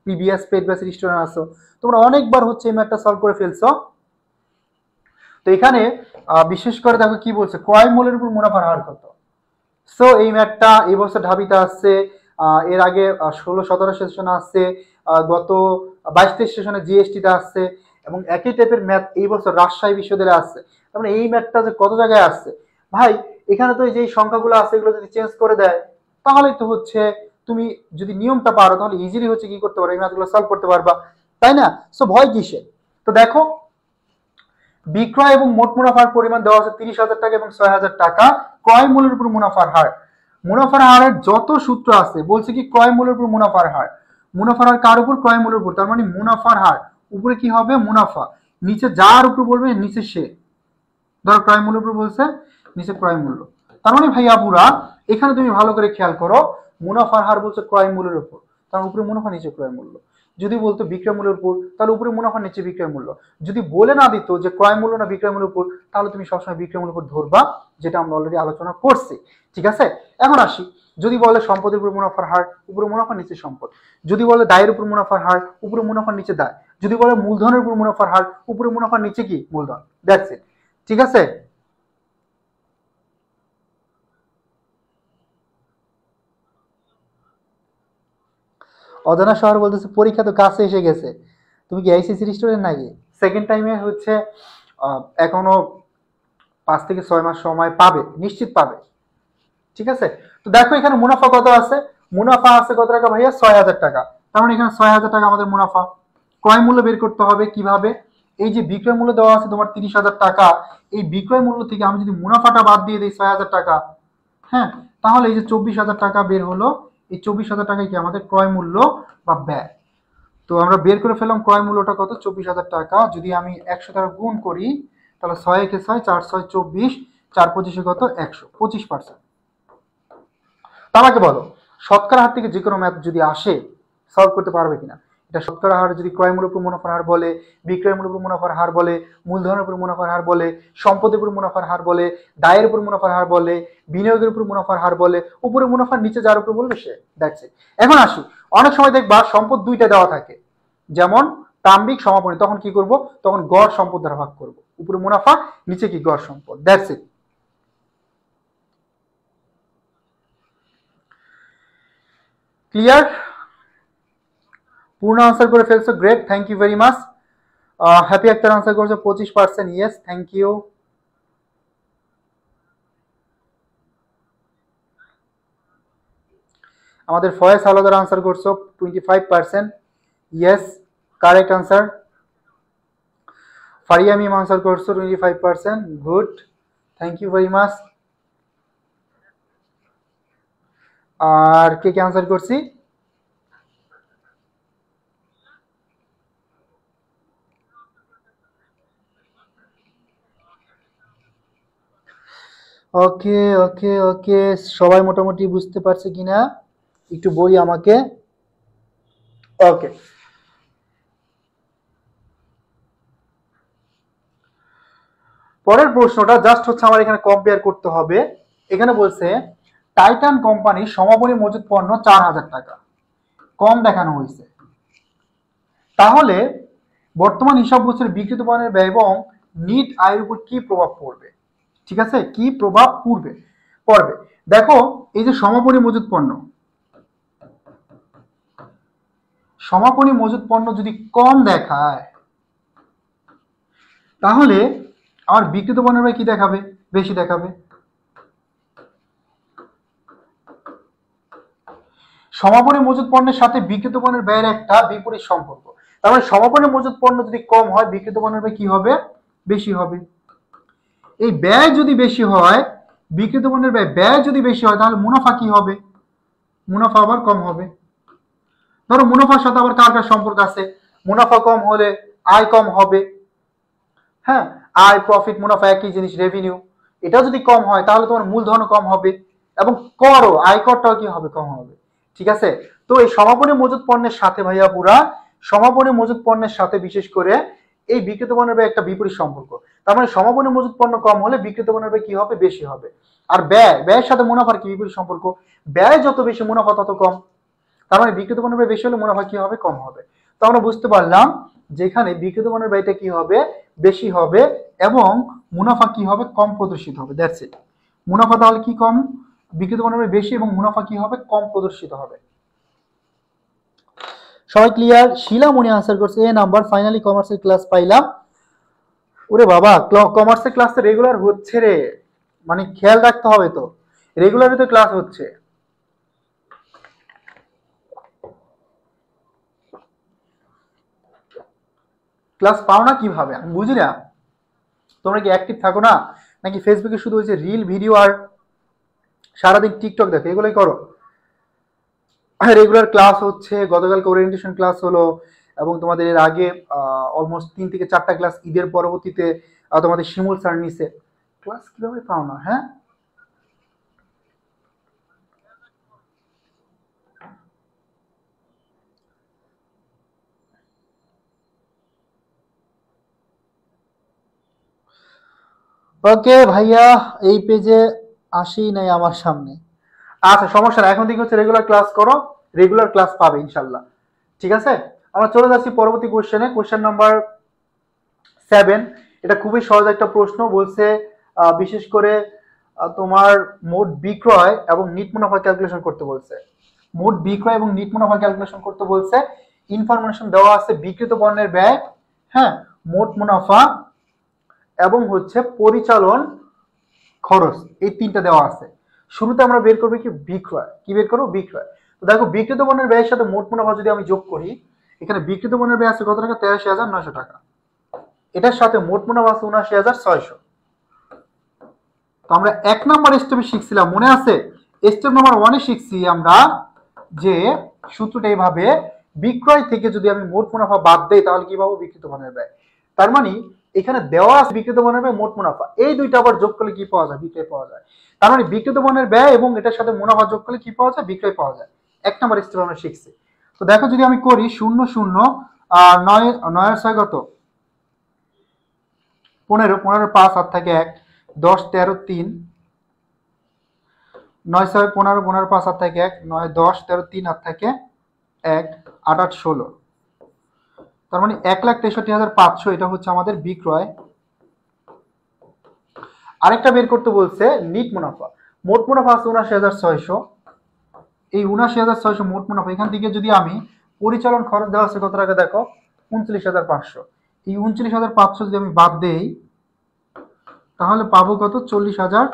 প্রিভিয়াস পেড ব্যাচের স্টুডেন্ট আছো তোমরা অনেকবার হচ্ছে এই ম্যাথটা সলভ করে ফেলছো। তো এখানে বিশেষ করে দেখো কি বলছে, ক্রয় মূল্যের উপর মুনাফার হার কত। সো এই ম্যাথটা এই বছর ঢাবিতে আসছে, এর আগে 16-17 সেশনে আসছে, গত 22-23 সেশনে জিএসটিতে আসছে এবং একই টাইপের ম্যাথ এই বছর রাজশাহী বিশ্ববিদ্যালয়ে আসছে। তার মানে এই ম্যাথটা যে কত জায়গায় আসছে ভাই, এখানে তো যে সংখ্যাগুলো আছে এগুলো যদি চেঞ্জ করে দেয় তাহলে তো হচ্ছে তুমি যদি নিয়মটা পারো তাহলে ইজিলি হচ্ছে কি করতে পারো, এই ম্যাথগুলো সলভ করতে পারবা, তাই না? সো ভয় কিসে? তো দেখো বিক্রয় এবং মোট মুনাফার পরিমাণ দেওয়া আছে 30,000 টাকা এবং 6,000 টাকা। ক্রয় মূল্যের উপর মুনাফার হার, মুনাফার হারের যত সূত্র আছে বলছে কি ক্রয় মূল্যের উপর মুনাফার হার। মুনাফার হার কার উপর? ক্রয় মূল্যের উপর। তার মানে মুনাফার হার উপরে কি হবে? মুনাফা। নিচে যার উপর বলবে নিচে সে, ধরো ক্রয় মূল্যের উপর বলছে, নিচে ক্রয় মূল্য। তার মানে ভাইয়া পুরা এখানে তুমি ভালো করে খেয়াল করো, মুনাফার হার বলছে ক্রয় মূল্যের উপর, তার উপরে মুনাফা নিচে ক্রয় মূল্য। যদি বলতো বিক্রয় মূল্যের উপর তাহলে উপরে মুনাফা নিচে বিক্রয় মূল্য। যদি বলে না দিত যে ক্রয় মূল্য না বিক্রয় মূল্যের উপর তাহলে তুমি সবসময় বিক্রয় মূল্যের উপর ধরবা, যেটা আমরা অলরেডি আলোচনা করছি। ঠিক আছে, এখন আসি, যদি বলে সম্পদের উপর মুনাফার হার, উপরে মুনাফা নিচে সম্পদ। যদি বলে দায়ের উপর মুনাফার হার, উপরে মুনাফার নিচে দায়। যদি বলে মূলধনের উপর মুনাফার হার, উপরে মুনাফার নিচে কি? মূলধন। That's it. ঠিক আছে, অজানা শহর বলতেছে পরীক্ষা তো কাছে এসে গেছে, তুমি কি আইসিসির স্টুডেন্ট নাকি? সেকেন্ড টাইমে হচ্ছে এখনো 5 থেকে 6 মাস সময় পাবে, নিশ্চিত পাবে। ঠিক আছে, তো দেখো এখানে মুনাফা কত আছে। মুনাফা আছে কত টাকা ভাইয়া? 6,000 টাকা। তার মানে এখানে 6,000 টাকা আমাদের মুনাফা। ক্রয় মূল্য বের করতে হবে কিভাবে? এই যে বিক্রয় মূল্য দেওয়া আছে তোমার 30,000 টাকা, এই বিক্রয় মূল্য থেকে আমি যদি মুনাফাটা বাদ দিয়ে দিই 6,000 টাকা, হ্যাঁ, তাহলে এই যে 24,000 টাকা বের হলো। এই 24,000 টাকায় কি আমাদের ক্রয় মূল্য বা ব্যয়। তো আমরা বের করে ফেললাম ক্রয় মূল্যটা কত? 24,000 টাকা। যদি আমি 100 টাকা গুণ করি তাহলে 6 একে 6, 4 6 24, 4 25 কত 100, 25%। আমাকে বলো শতকরা হার থেকে যে কোনো ম্যাথ যদি আসে সলভ করতে পারবে কিনা। এটা শতকরা হার যদি ক্রয় মূল্যের উপর মুনাফার হার বলে, বিক্রয় মূল্যের উপর মুনাফার হার বলে, মূলধনের উপর মুনাফার হার বলে, সম্পদের উপর মুনাফার হার বলে, দায়ের উপর মুনাফার হার বলে, বিনিয়োগের উপর মুনাফার হার বলে, উপরে মুনাফার নিচে যার উপর বলবে সে, দ্যাটস ইট। এখন আসি, অনেক সময় দেখবা সম্পদ দুইটা দেওয়া থাকে, যেমন প্রারম্ভিক সমাপনী, তখন কি করব, তখন গড় সম্পদ দ্বারা ভাগ করব, উপরে মুনাফা নিচে কি গড় সম্পদ, দ্যাটস ইট। ক্লিয়ার? পূর্ণ আনসার করে ফেলছো, great, thank you very much. Happy একটা আনসার করছো 25%, ইয়েস থ্যাংক ইউ। আমাদের ফয়েজ হাওলাদার আনসার করছো 25%, yes correct answer. Faria Mim answer করছো 25%, good, thank you very much. আর কে কে আনসার করছি? ওকে ওকে ওকে, সবাই মোটামুটি বুঝতে পারছে কিনা একটু বলি আমাকে। ওকে, পরের প্রশ্নটা জাস্ট হচ্ছে আমার এখানে কম্পেয়ার করতে হবে। এখানে বলছে টাইটান কোম্পানির সমাপনী মজুত পণ্য 4000 টাকা, কম দেখানো হয়েছে, তাহলে বর্তমান হিসাব বছরের বিক্রিত পণ্যের ব্যয় এবং নিট আয়ের উপর কি প্রভাব পড়বে। ঠিক আছে, কি প্রভাব পড়বে। দেখো এই যে সমাপনী মজুত পণ্য, সমাপনী মজুত পণ্য যদি কম দেখায় তাহলে আমার বিক্রিত পণ্যের ব্যয় কি দেখাবে, বেশি দেখাবে। সমাপনী মজুত পণ্যের সাথে বিক্রিত পণ্যের ব্যয়ের একটা বিপরীত সম্পর্ক, তার মানে সমাপনী মজুত পণ্য যদি কম হয় বিক্রিত পণ্যের ব্যয় কি হবে, বেশি হবে। এই ব্যয় যদি বেশি হয়, বিক্রিত পণ্যের ব্যয় যদি বেশি হয়, তাহলে মুনাফা কি হবে, মুনাফা আবার কম হবে। ধরো মুনাফার সাথে আবার কার কার সম্পর্ক আছে, মুনাফা কম হলে আয় কম হবে। হ্যাঁ, আয় প্রফিট মুনাফা একই জিনিস, রেভিনিউ, এটা যদি কম হয় তাহলে তোমার মূলধন কম হবে এবং করও, আয়করটাও কি হবে, কম হবে। ঠিক আছে, তো এই সমাপনী মজুত পণ্যের সাথে ভাইয়া পুরা সমাপনী মজুত পণ্যের সাথে বিশেষ করে এই বিক্রিত পণ্যের ব্যয় একটা বিপরীত সম্পর্ক। তার মানে সমাপনী মজুত পণ্য কম হলে বিক্রিত পণ্যের ব্যয় কি হবে, বেশি হবে। আর ব্যয়ের সাথে মুনাফার কি বিপরীত সম্পর্ক, ব্যয় যত বেশি মুনাফা তত কম। তার মানে বিক্রিত পণ্যের ব্যয় বেশি হলে মুনাফা কি হবে, কম হবে। তো আমরা বুঝতে পারলাম যেখানে বিক্রিত পণ্যের ব্যয়টা কি হবে, বেশি হবে এবং মুনাফা কি হবে, কম প্রদর্শিত হবে, দ্যাটস ইট। মুনাফা তাহলে কি কম, বিক্রিত পণ্যের ব্যয় বেশি এবং মুনাফা কি হবে, কম প্রদর্শিত হবে। সবাই ক্লিয়ার? শিলামণি আনসার করছে এ নাম্বার, ফাইনালি কমার্সের ক্লাস পাইলাম। ওরে বাবা, কমার্সের ক্লাস তো রেগুলার হচ্ছে রে, মানে খেয়াল রাখতে হবে তো, রেগুলারই তো ক্লাস হচ্ছে। ক্লাস পাও না কিভাবে, আমি বুঝি না। তোমরা কি অ্যাক্টিভ থাকো না, নাকি ফেসবুকে শুধু ওই যে রিল ভিডিও আর সারাদিন টিকটক দেখো, এগুলোই করো। রেগুলার ক্লাস হচ্ছে, গতকালকে ওরিয়েন্টেশন ক্লাস হলো এবং তোমাদের এর আগে অলমোস্ট 3 থেকে 4টা ক্লাস ঈদের পরবর্তীতে তোমাদের শিমুল স্যার নিছে। ক্লাস কিভাবে পাও না, হ্যাঁ? ওকে ভাইয়া, এই পেজে আসি নাই আমার সামনে। আচ্ছা সমস্যা না, এখন থেকে হচ্ছে রেগুলার ক্লাস করো, রেগুলার ক্লাস পাবে ইনশাল্লাহ। ঠিক আছে, আমরা চলে যাচ্ছি পরবর্তী কোশ্চেনে, কোশ্চেন নাম্বার 7। এটা খুবই সহজ একটা প্রশ্ন, বলছে বিশেষ করে তোমার মোট বিক্রয় এবং নিট মুনাফা ক্যালকুলেশন করতে বলছে। মোট বিক্রয় এবং নিট মুনাফা ক্যালকুলেশন করতে বলছে। ইনফরমেশন দেওয়া আছে বিক্রিত পণ্যের ব্যয়, হ্যাঁ, মোট মুনাফা এবং হচ্ছে পরিচালন খরচ, এই 3টা দেওয়া আছে। শুরুতে আমরা বের করবো কি, বিক্রয়। কি বের করবো, বিক্রয়। তো দেখো বিক্রিত পণ্যের ব্যয়ের সাথে মোট মুনাফা যদি আমি যোগ করি, এখানে বিক্রিত পণ্যের ব্যয় আছে কত টাকা, 83,900 টাকা। এটার সাথে মোট মুনাফা আছে 79,600। তো আমরা 1 নম্বর স্টেপে শিখছিলাম, মনে আছে? স্টেপ নাম্বার 1-এ শিখছি আমরা যে সূত্রটা এইভাবে, বিক্রয় থেকে যদি আমি মোট মুনাফা বাদ দেই তাহলে কি পাবো, বিক্রিত পণ্যের ব্যয়। তার মানে এখানে দেওয়া আছে বিক্রিত পণ্যের ব্যয় মোট মুনাফা, এই দুইটা আবার যোগ করলে কি পাওয়া যায়? বিক্রয় পাওয়া যায়। তার মানে বিক্রিত পণ্যের ব্যয় এবং এটার সাথে মুনাফা যোগ করলে কি পাওয়া যায়? বিক্রয় পাওয়া যায়। 1 নম্বর স্টেপ আমরা শিখছি। তো দেখো যদি আমি করি 0 0 9 9 6 কত 15 15 5 7 থাকে 1 10 13 3 9 6 15 15 5 7 থাকে 1 9 10 13 3 8 থাকে 1 8 8 16, তার মানে 1,63,500 এটা হচ্ছে আমাদের বিক্রয়। আরেকটা বের করতে বলছে নিট মুনাফা। মোট মুনাফা আছে ৭৯,৬০০, এই ৭৯,৬০০ মোট মুনাফা, এখান থেকে যদি আমি পরিচালন খরচ দেওয়া আছে কত টাকা দেখো ২৯,৫০০, এই ২৯,৫০০ যদি আমি বাদ দেই তাহলে পাবো কত ৪০,১০০।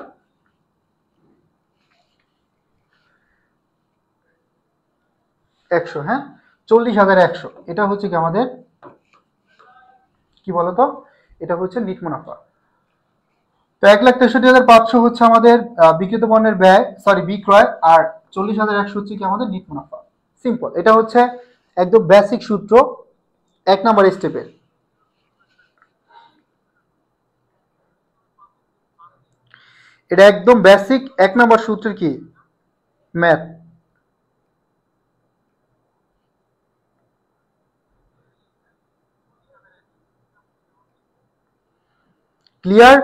হ্যাঁ ৪০,১০০ এটা হচ্ছে কি আমাদের কি বলতো, এটা হচ্ছে নিট মুনাফা। তো ১,৬৩,৫০০ হচ্ছে আমাদের বিক্রিত পণ্যের ব্যয় সরি বিক্রয়, আর ৪০,১০০ হচ্ছে কি আমাদের নিট মুনাফা। সিম্পল, এটা হচ্ছে একদম বেসিক সূত্র 1 নম্বর স্টেপের। এটা একদম বেসিক 1 নম্বর সূত্রের কি ম্যাথ। ক্লিয়ার?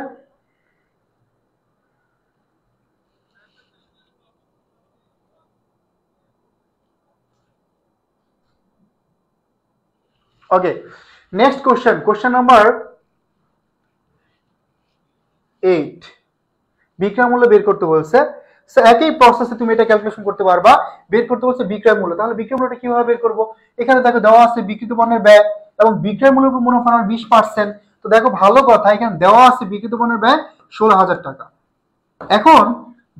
ওকে, নেক্সট কোশ্চেন, কোশ্চেন নাম্বার 8, বিক্রয় মূল্য বের করতে বলছে। সো একই প্রসেসে তুমি এটা ক্যালকুলেশন করতে পারবা। বের করতে বলছে বিক্রয় মূল্য, তাহলে বিক্রয় মূল্যটা কিভাবে বের করব? এখানে দেখো দেওয়া আছে বিক্রিত পণ্যের ব্যয় এবং বিক্রয় মূল্যের উপর মুনাফা 20%। তো দেখো ভালো কথা, এখানে দেওয়া আছে বিক্রিত পণ্যের ব্যয় 16,000 টাকা। এখন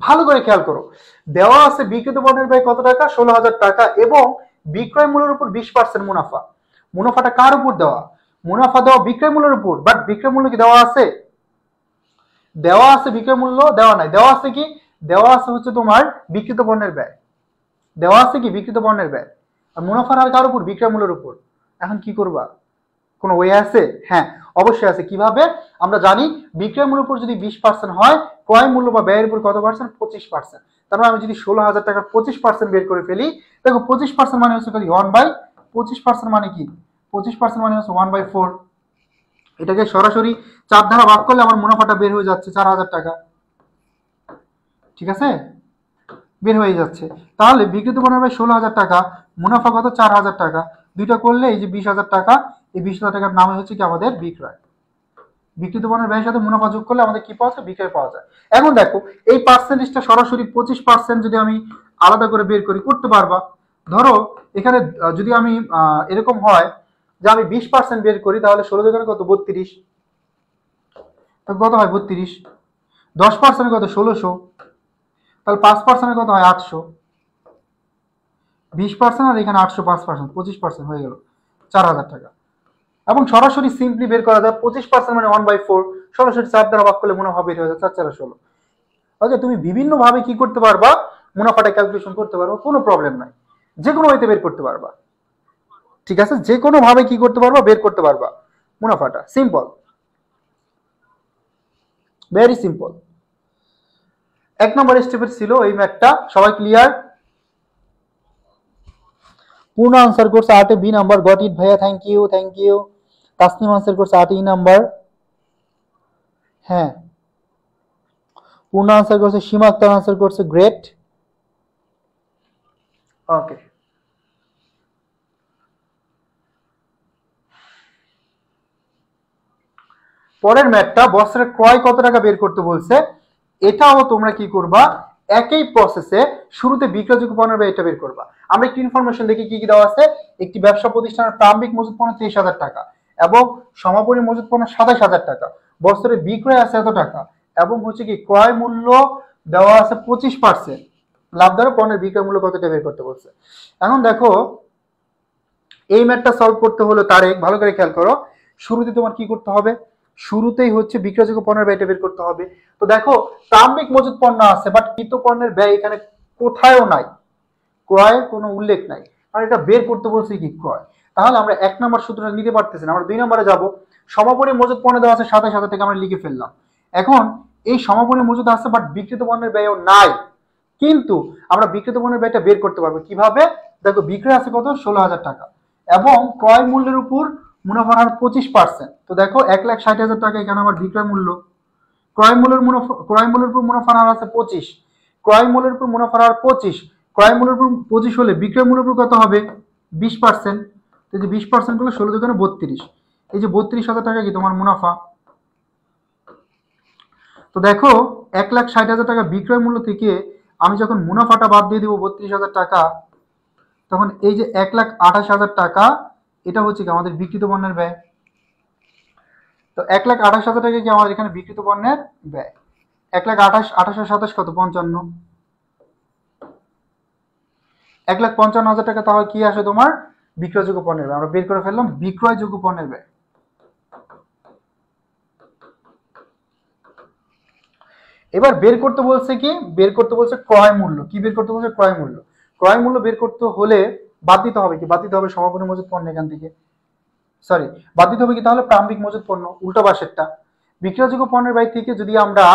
ভালো করে খেয়াল করো, দেওয়া আছে বিক্রিত পণ্যের ব্যয় কত টাকা 16,000 টাকা এবং বিক্রয় মূল্যের উপর 20% মুনাফা। মুনাফাটা কার উপর দেওয়া? মুনাফা দেওয়া বিক্রয় মূল্যের উপর, বাট বিক্রয় মূল্য কি দেওয়া আছে? দেওয়া আছে বিক্রয় মূল্য দেওয়া নাই, দেওয়া আছে কি? দেওয়া আছে হচ্ছে তোমার বিক্রিত পণ্যের ব্যয়, দেওয়া আছে কি বিক্রিত পণ্যের ব্যয়, আর মুনাফার হার কার উপর? বিক্রয় মূল্যের উপর। এখন কি করবা? কোনো ওয়ে আছে? হ্যাঁ অবশ্যই আছে। কিভাবে? আমরা জানি বিক্রয় মূল্যের উপর যদি 20% হয়, ক্রয় মূল্য বা ব্যয়ের উপর কত পার্সেন্ট? 25%। তার মানে আমি যদি 16,000 টাকার 25% বের করে ফেলি, দেখো 25% মানে হচ্ছে 1/25% মানে কি? 25% মানে হচ্ছে 1/4। এটাকে সরাসরি 4 দ্বারা ভাগ করলে আমার মুনাফাটা বের হয়ে যাচ্ছে 4,000 টাকা। ঠিক আছে, বের হয়ে যাচ্ছে। তাহলে বিক্রিত পণ্যের ব্যয় 16,000 টাকা, মুনাফা কত? 4,000 টাকা। দুইটা করলে এই যে 20,000 টাকা, এই 20,000 টাকার নামে হচ্ছে কি আমাদের বিক্রয়। বিক্রিত পণ্যের ব্যয়ের সাথে মুনাফা যোগ করলে আমাদের কি পাওয়া যায়? বিক্রয় পাওয়া যায়। এখন দেখো এই পার্সেন্টেজটা সরাসরি 25% যদি আমি আলাদা করে বের করি, করতে পারবা। ধরো এখানে যদি আমি এরকম হয় যে আমি 20% বের করি, তাহলে 16 দোকানে কত? 32। কত হয়? 32। 10% কত? 1600। তাহলে 5% কত হয়? 800। 20% আর এখানে 800, 5% 25% হয়ে গেল 4,000 টাকা। এবং সরাসরি সিম্পলি বের করা যায় 25% মানে 1/4, সরাসরি 4 দ্বারা ভাগ করলে মুনাফা বের হয়ে যায় 4/4 ওকে, তুমি বিভিন্ন ভাবে কি করতে পারবা? মুনাফাটা ক্যালকুলেশন করতে পারবা, কোনো প্রবলেম নাই। যে কোনো ওয়েতে বের করতে পারবা। ঠিক আছে, যে কোনো ভাবে কি করতে পারবা? বের করতে পারবা মুনাফাটা। Simple, very simple. 1 নম্বর স্টেপের ছিল এই ম্যাথটা। সবাই ক্লিয়ার? পূর্ণ আনসার করছে 8 বি নাম্বার। গট ইট ভাইয়া, thank you thank you. Tasnim answer করছে 8 ই নাম্বার। হ্যাঁ পূর্ণ আনসার করছে, সীমা আক্তার আনসার করছে, গ্রেট। ওকে, পরের ম্যাথটা বস্ত্রের ক্রয় কত টাকা বের করতে বলছে। এটাও তোমরা কি করবা? একই প্রসেসে শুরুতে বিক্রয়যোগ্য পণ্যের ব্যয় এটা বের করবা। আমরা একটি ইনফরমেশন দেখি কি কি দেওয়া আছে। একটি ব্যবসা প্রতিষ্ঠানের প্রারম্ভিক মজুত পণ্য 30,000 টাকা এবং সমাপনী মজুত পণ্য 27,000 টাকা। বস্ত্রের বিক্রয় আছে এত টাকা এবং হচ্ছে কি ক্রয় মূল্য দেওয়া আছে 25%। লাভদায়ক পণ্যের বিক্রয় মূল্য কতটা বের করতে বলছে। এখন দেখো এই ম্যাথটা সলভ করতে হলো তারেক, ভালো করে খেয়াল করো। শুরুতে তোমার কি করতে হবে? শুরুতেই হচ্ছে বিক্রয়যোগ্য পণ্যের ব্যয়টা বের করতে হবে। তো দেখো প্রারম্ভিক মজুত পণ্য আছে, বাট কৃত পণ্যের ব্যয় এখানে কোথায়ও নাই, ক্রয়ের কোনো উল্লেখ নাই, আর এটা বের করতে বলছে কি ক্রয়। তাহলে আমরা 1 নম্বর সূত্রটা নিতে পারতেছি না, আমরা 2 নম্বরে যাব। সমাপনী মজুদ পণ্য দেওয়া আছে 27,000 থেকে আমরা লিখে ফেললাম। এখন এই সমাপনী মজুদ আছে বাট বিক্রিত পণ্যের ব্যয়ও নাই, কিন্তু আমরা বিক্রিত পণ্যের ব্যয়টা বের করতে পারবো কিভাবে? দেখো বিক্রয় আছে কত 16,000 টাকা এবং ক্রয় মূল্যের উপর মুনাফার হার 25%। তো দেখো 1,60,000 টাকা এখানে আমার বিক্রয় মূল্য, ক্রয় মূল্যের উপর মুনাফার হার আছে 25, ক্রয় মূল্যের উপর মুনাফার হার 25, ক্রয় মূল্যের উপর 25 হলে বিক্রয় মূল্যের উপর কত হবে 20%। তো এই যে 20% করলে 16 দোকানে 32, এই যে 32,000 টাকা কি তোমার মুনাফা। তো দেখো 1,60,000 টাকা বিক্রয় মূল্য থেকে আমি যখন মুনাফাটা বাদ দিয়ে দিব 32,000 টাকা, তখন এই যে 1,28,000 টাকা এটা হচ্ছে কি আমাদের বিক্রিত পণ্যের ব্যয়। তো 1,28,000 টাকা কি আমাদের এখানে বিক্রিত পণ্যের ব্যয়। 1,28,28 কত 55, 1,55,000 টাকা তাহলে কি আসে তোমার বিক্রয়যোগ্য পণ্যের ব্যয়। আমরা বের করে ফেললাম বিক্রয়যোগ্য পণ্যের ব্যয়। এবার বের করতে বলছে কি, বের করতে বলছে ক্রয় মূল্য। কি বের করতে বলছে? ক্রয় মূল্য। ক্রয় মূল্য বের করতে হলে বাদ দিতে হবে কি, বাদ দিতে হবে সমাপনী মজুদ পণ্য এখান থেকে, সরি বাদ দিতে হবে কি তাহলে প্রারম্ভিক মজুদ পণ্য, উল্টো পাশেরটা। বিক্রয়যোগ্য পণ্যের ব্যয় থেকে যদি আমরা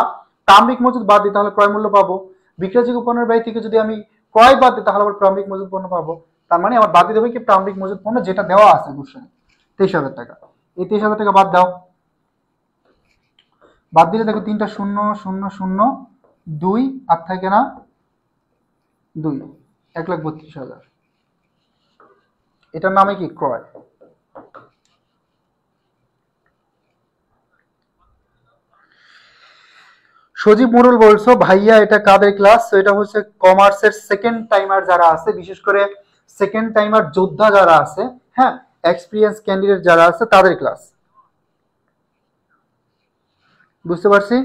প্রারম্ভিক মজুদ বাদ দিই তাহলে ক্রয় মূল্য পাবো, বিক্রয়যোগ্য পণ্যের ব্যয় থেকে যদি আমি ক্রয় বাদ দিই তাহলে আবার প্রারম্ভিক মজুদ পণ্য পাবো। তার মানে আমার বাদ দিতে হবে কি প্রারম্ভিক মজুদ পণ্য যেটা দেওয়া আছে কোশ্চেনে 23,000 টাকা। এই 23,000 টাকা বাদ দাও, বাদ দিলে দেখো 3টা 0 0 0 2 আর থাকে না 2, 1,32,000। এটার নামে কি ক্রয়। সজীব মোড়ল বলছো ভাইয়া এটা কাদের ক্লাস? এটা হচ্ছে কমার্সের সেকেন্ড টাইমার যারা আছে, বিশেষ করে সেকেন্ড টাইমার যোদ্ধা যারা আছে, হ্যাঁ এক্সপিরিয়েন্স ক্যান্ডিডেট যারা আছে তাদের ক্লাস। বুঝতে পারছি,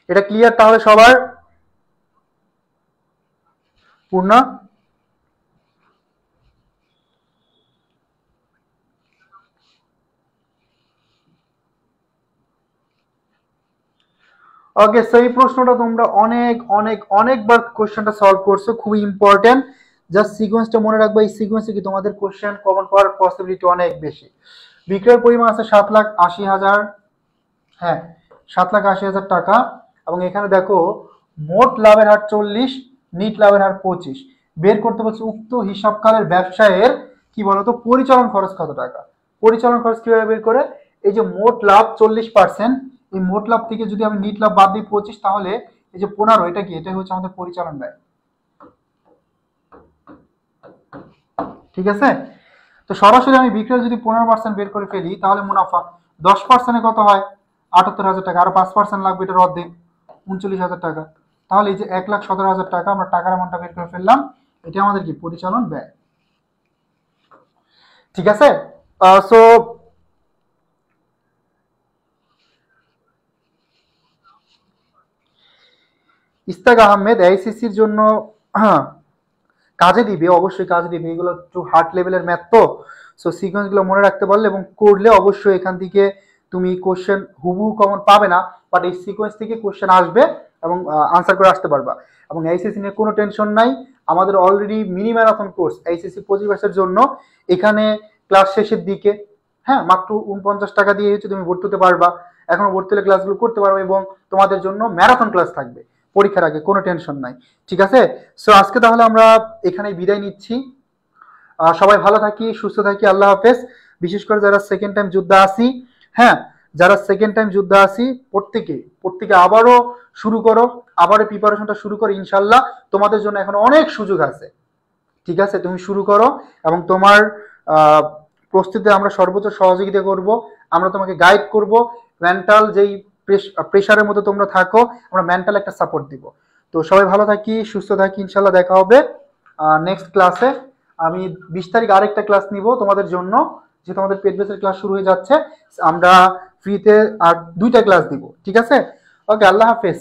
এটা ক্লিয়ার তাহলে সবার? পূর্ণা ওকে। সো এই প্রশ্নটা তোমরা অনেক অনেক অনেকবার কোশ্চেনটা সলভ করছো, খুবই ইম্পর্টেন্ট। জাস্ট সিকোয়েন্সটা মনে রাখবা, এই সিকোয়েন্সে কি তোমাদের কোশ্চেন কমন পাওয়ার পসিবিলিটি অনেক বেশি। বিক্রয়ের পরিমাণ আছে 7,80,000, হ্যাঁ 7,80,000 টাকা, এবং এখানে দেখো মোট লাভের হার 40, নিট লাভের হার 25। বের করতে বলছে উক্ত হিসাবকালের ব্যবসায়ের কি বলতো পরিচালন খরচ কত টাকা। পরিচালন খরচ কিভাবে বের করে? এই যে মোট লাভ 40%, এই মোট লাভ থেকে যদি আমি নিট লাভ বাদ দিই 25, তাহলে এই যে 15, এটা কি, এটা হচ্ছে আমাদের পরিচালন ব্যয়। ঠিক আছে, তো সরাসরি আমি বিক্রয় যদি 15% বের করে ফেলি তাহলে মুনাফা 10% কত হয় 78,000 টাকা, আরো 5% লাগবে, এটার অর্ধেক 39,000 টাকা। তাহলে এই যে 1,17,000 টাকা আমরা টাকার অ্যামাউন্টটা বের করে ফেললাম, এটা আমাদের কি পরিচালন ব্যয়। ঠিক আছে, সো ইস্তাক আহমেদ আইসিসির জন্য কাজে দিবে, অবশ্যই কাজে দিবে, এগুলো একটু হার্ড লেভেলের ম্যাথ, তো সো সিকোয়েন্সগুলো মনে রাখতে পারলে এবং করলে অবশ্যই এখান থেকে তুমি কোশ্চেন হুবহু কমন পাবে না, বাট এই সিকোয়েন্স থেকে কোশ্চেন আসবে এবং আনসার করে আসতে পারবা। এবং আইসিসি নিয়ে কোনো টেনশন নাই, আমাদের already mini marathon course ICC 25 ব্যাচের জন্য এখানে ক্লাস শেষের দিকে, হ্যাঁ মাত্র 49 টাকা দিয়ে হচ্ছে তুমি ভর্তি হতে পারবা, এখনো ভর্তি হলে ক্লাসগুলো করতে পারবে এবং তোমাদের জন্য ম্যারাথন ক্লাস থাকবে পরীক্ষার আগে, কোনো টেনশন নাই। ঠিক আছে, সো আজকে তাহলে আমরা এখানে বিদায় নিচ্ছি। সবাই ভালো থাকি, সুস্থ থাকি, আল্লাহ হাফেজ। বিশেষ করে যারা সেকেন্ড টাইম যোদ্ধা আছি, হ্যাঁ যারা সেকেন্ড টাইম যোদ্ধা আছি প্রত্যেকে আবারও শুরু করো, আবারও প্রিপারেশনটা শুরু করো, ইনশাল্লাহ তোমাদের জন্য এখন অনেক সুযোগ আছে। ঠিক আছে, তুমি শুরু করো এবং তোমার প্রস্তুতিতে আমরা সর্বোচ্চ সহযোগিতা করব, আমরা তোমাকে গাইড করব। মেন্টাল যেই প্রেশারের মধ্যে তোমরা থাকো, আমরা মেন্টাল একটা সাপোর্ট দিব। তো সবাই ভালো থাকি, সুস্থ থাকি, ইনশাল্লাহ দেখা হবে নেক্সট ক্লাসে। আমি 20 তারিখ আরেকটা ক্লাস নিব তোমাদের জন্য, যেহেতু আমাদের পেড বেসের ক্লাস শুরু হয়ে যাচ্ছে, আমরা ফ্রিতে আর 2টা ক্লাস দিব। ঠিক আছে, ওকে, আল্লাহ হাফেজ।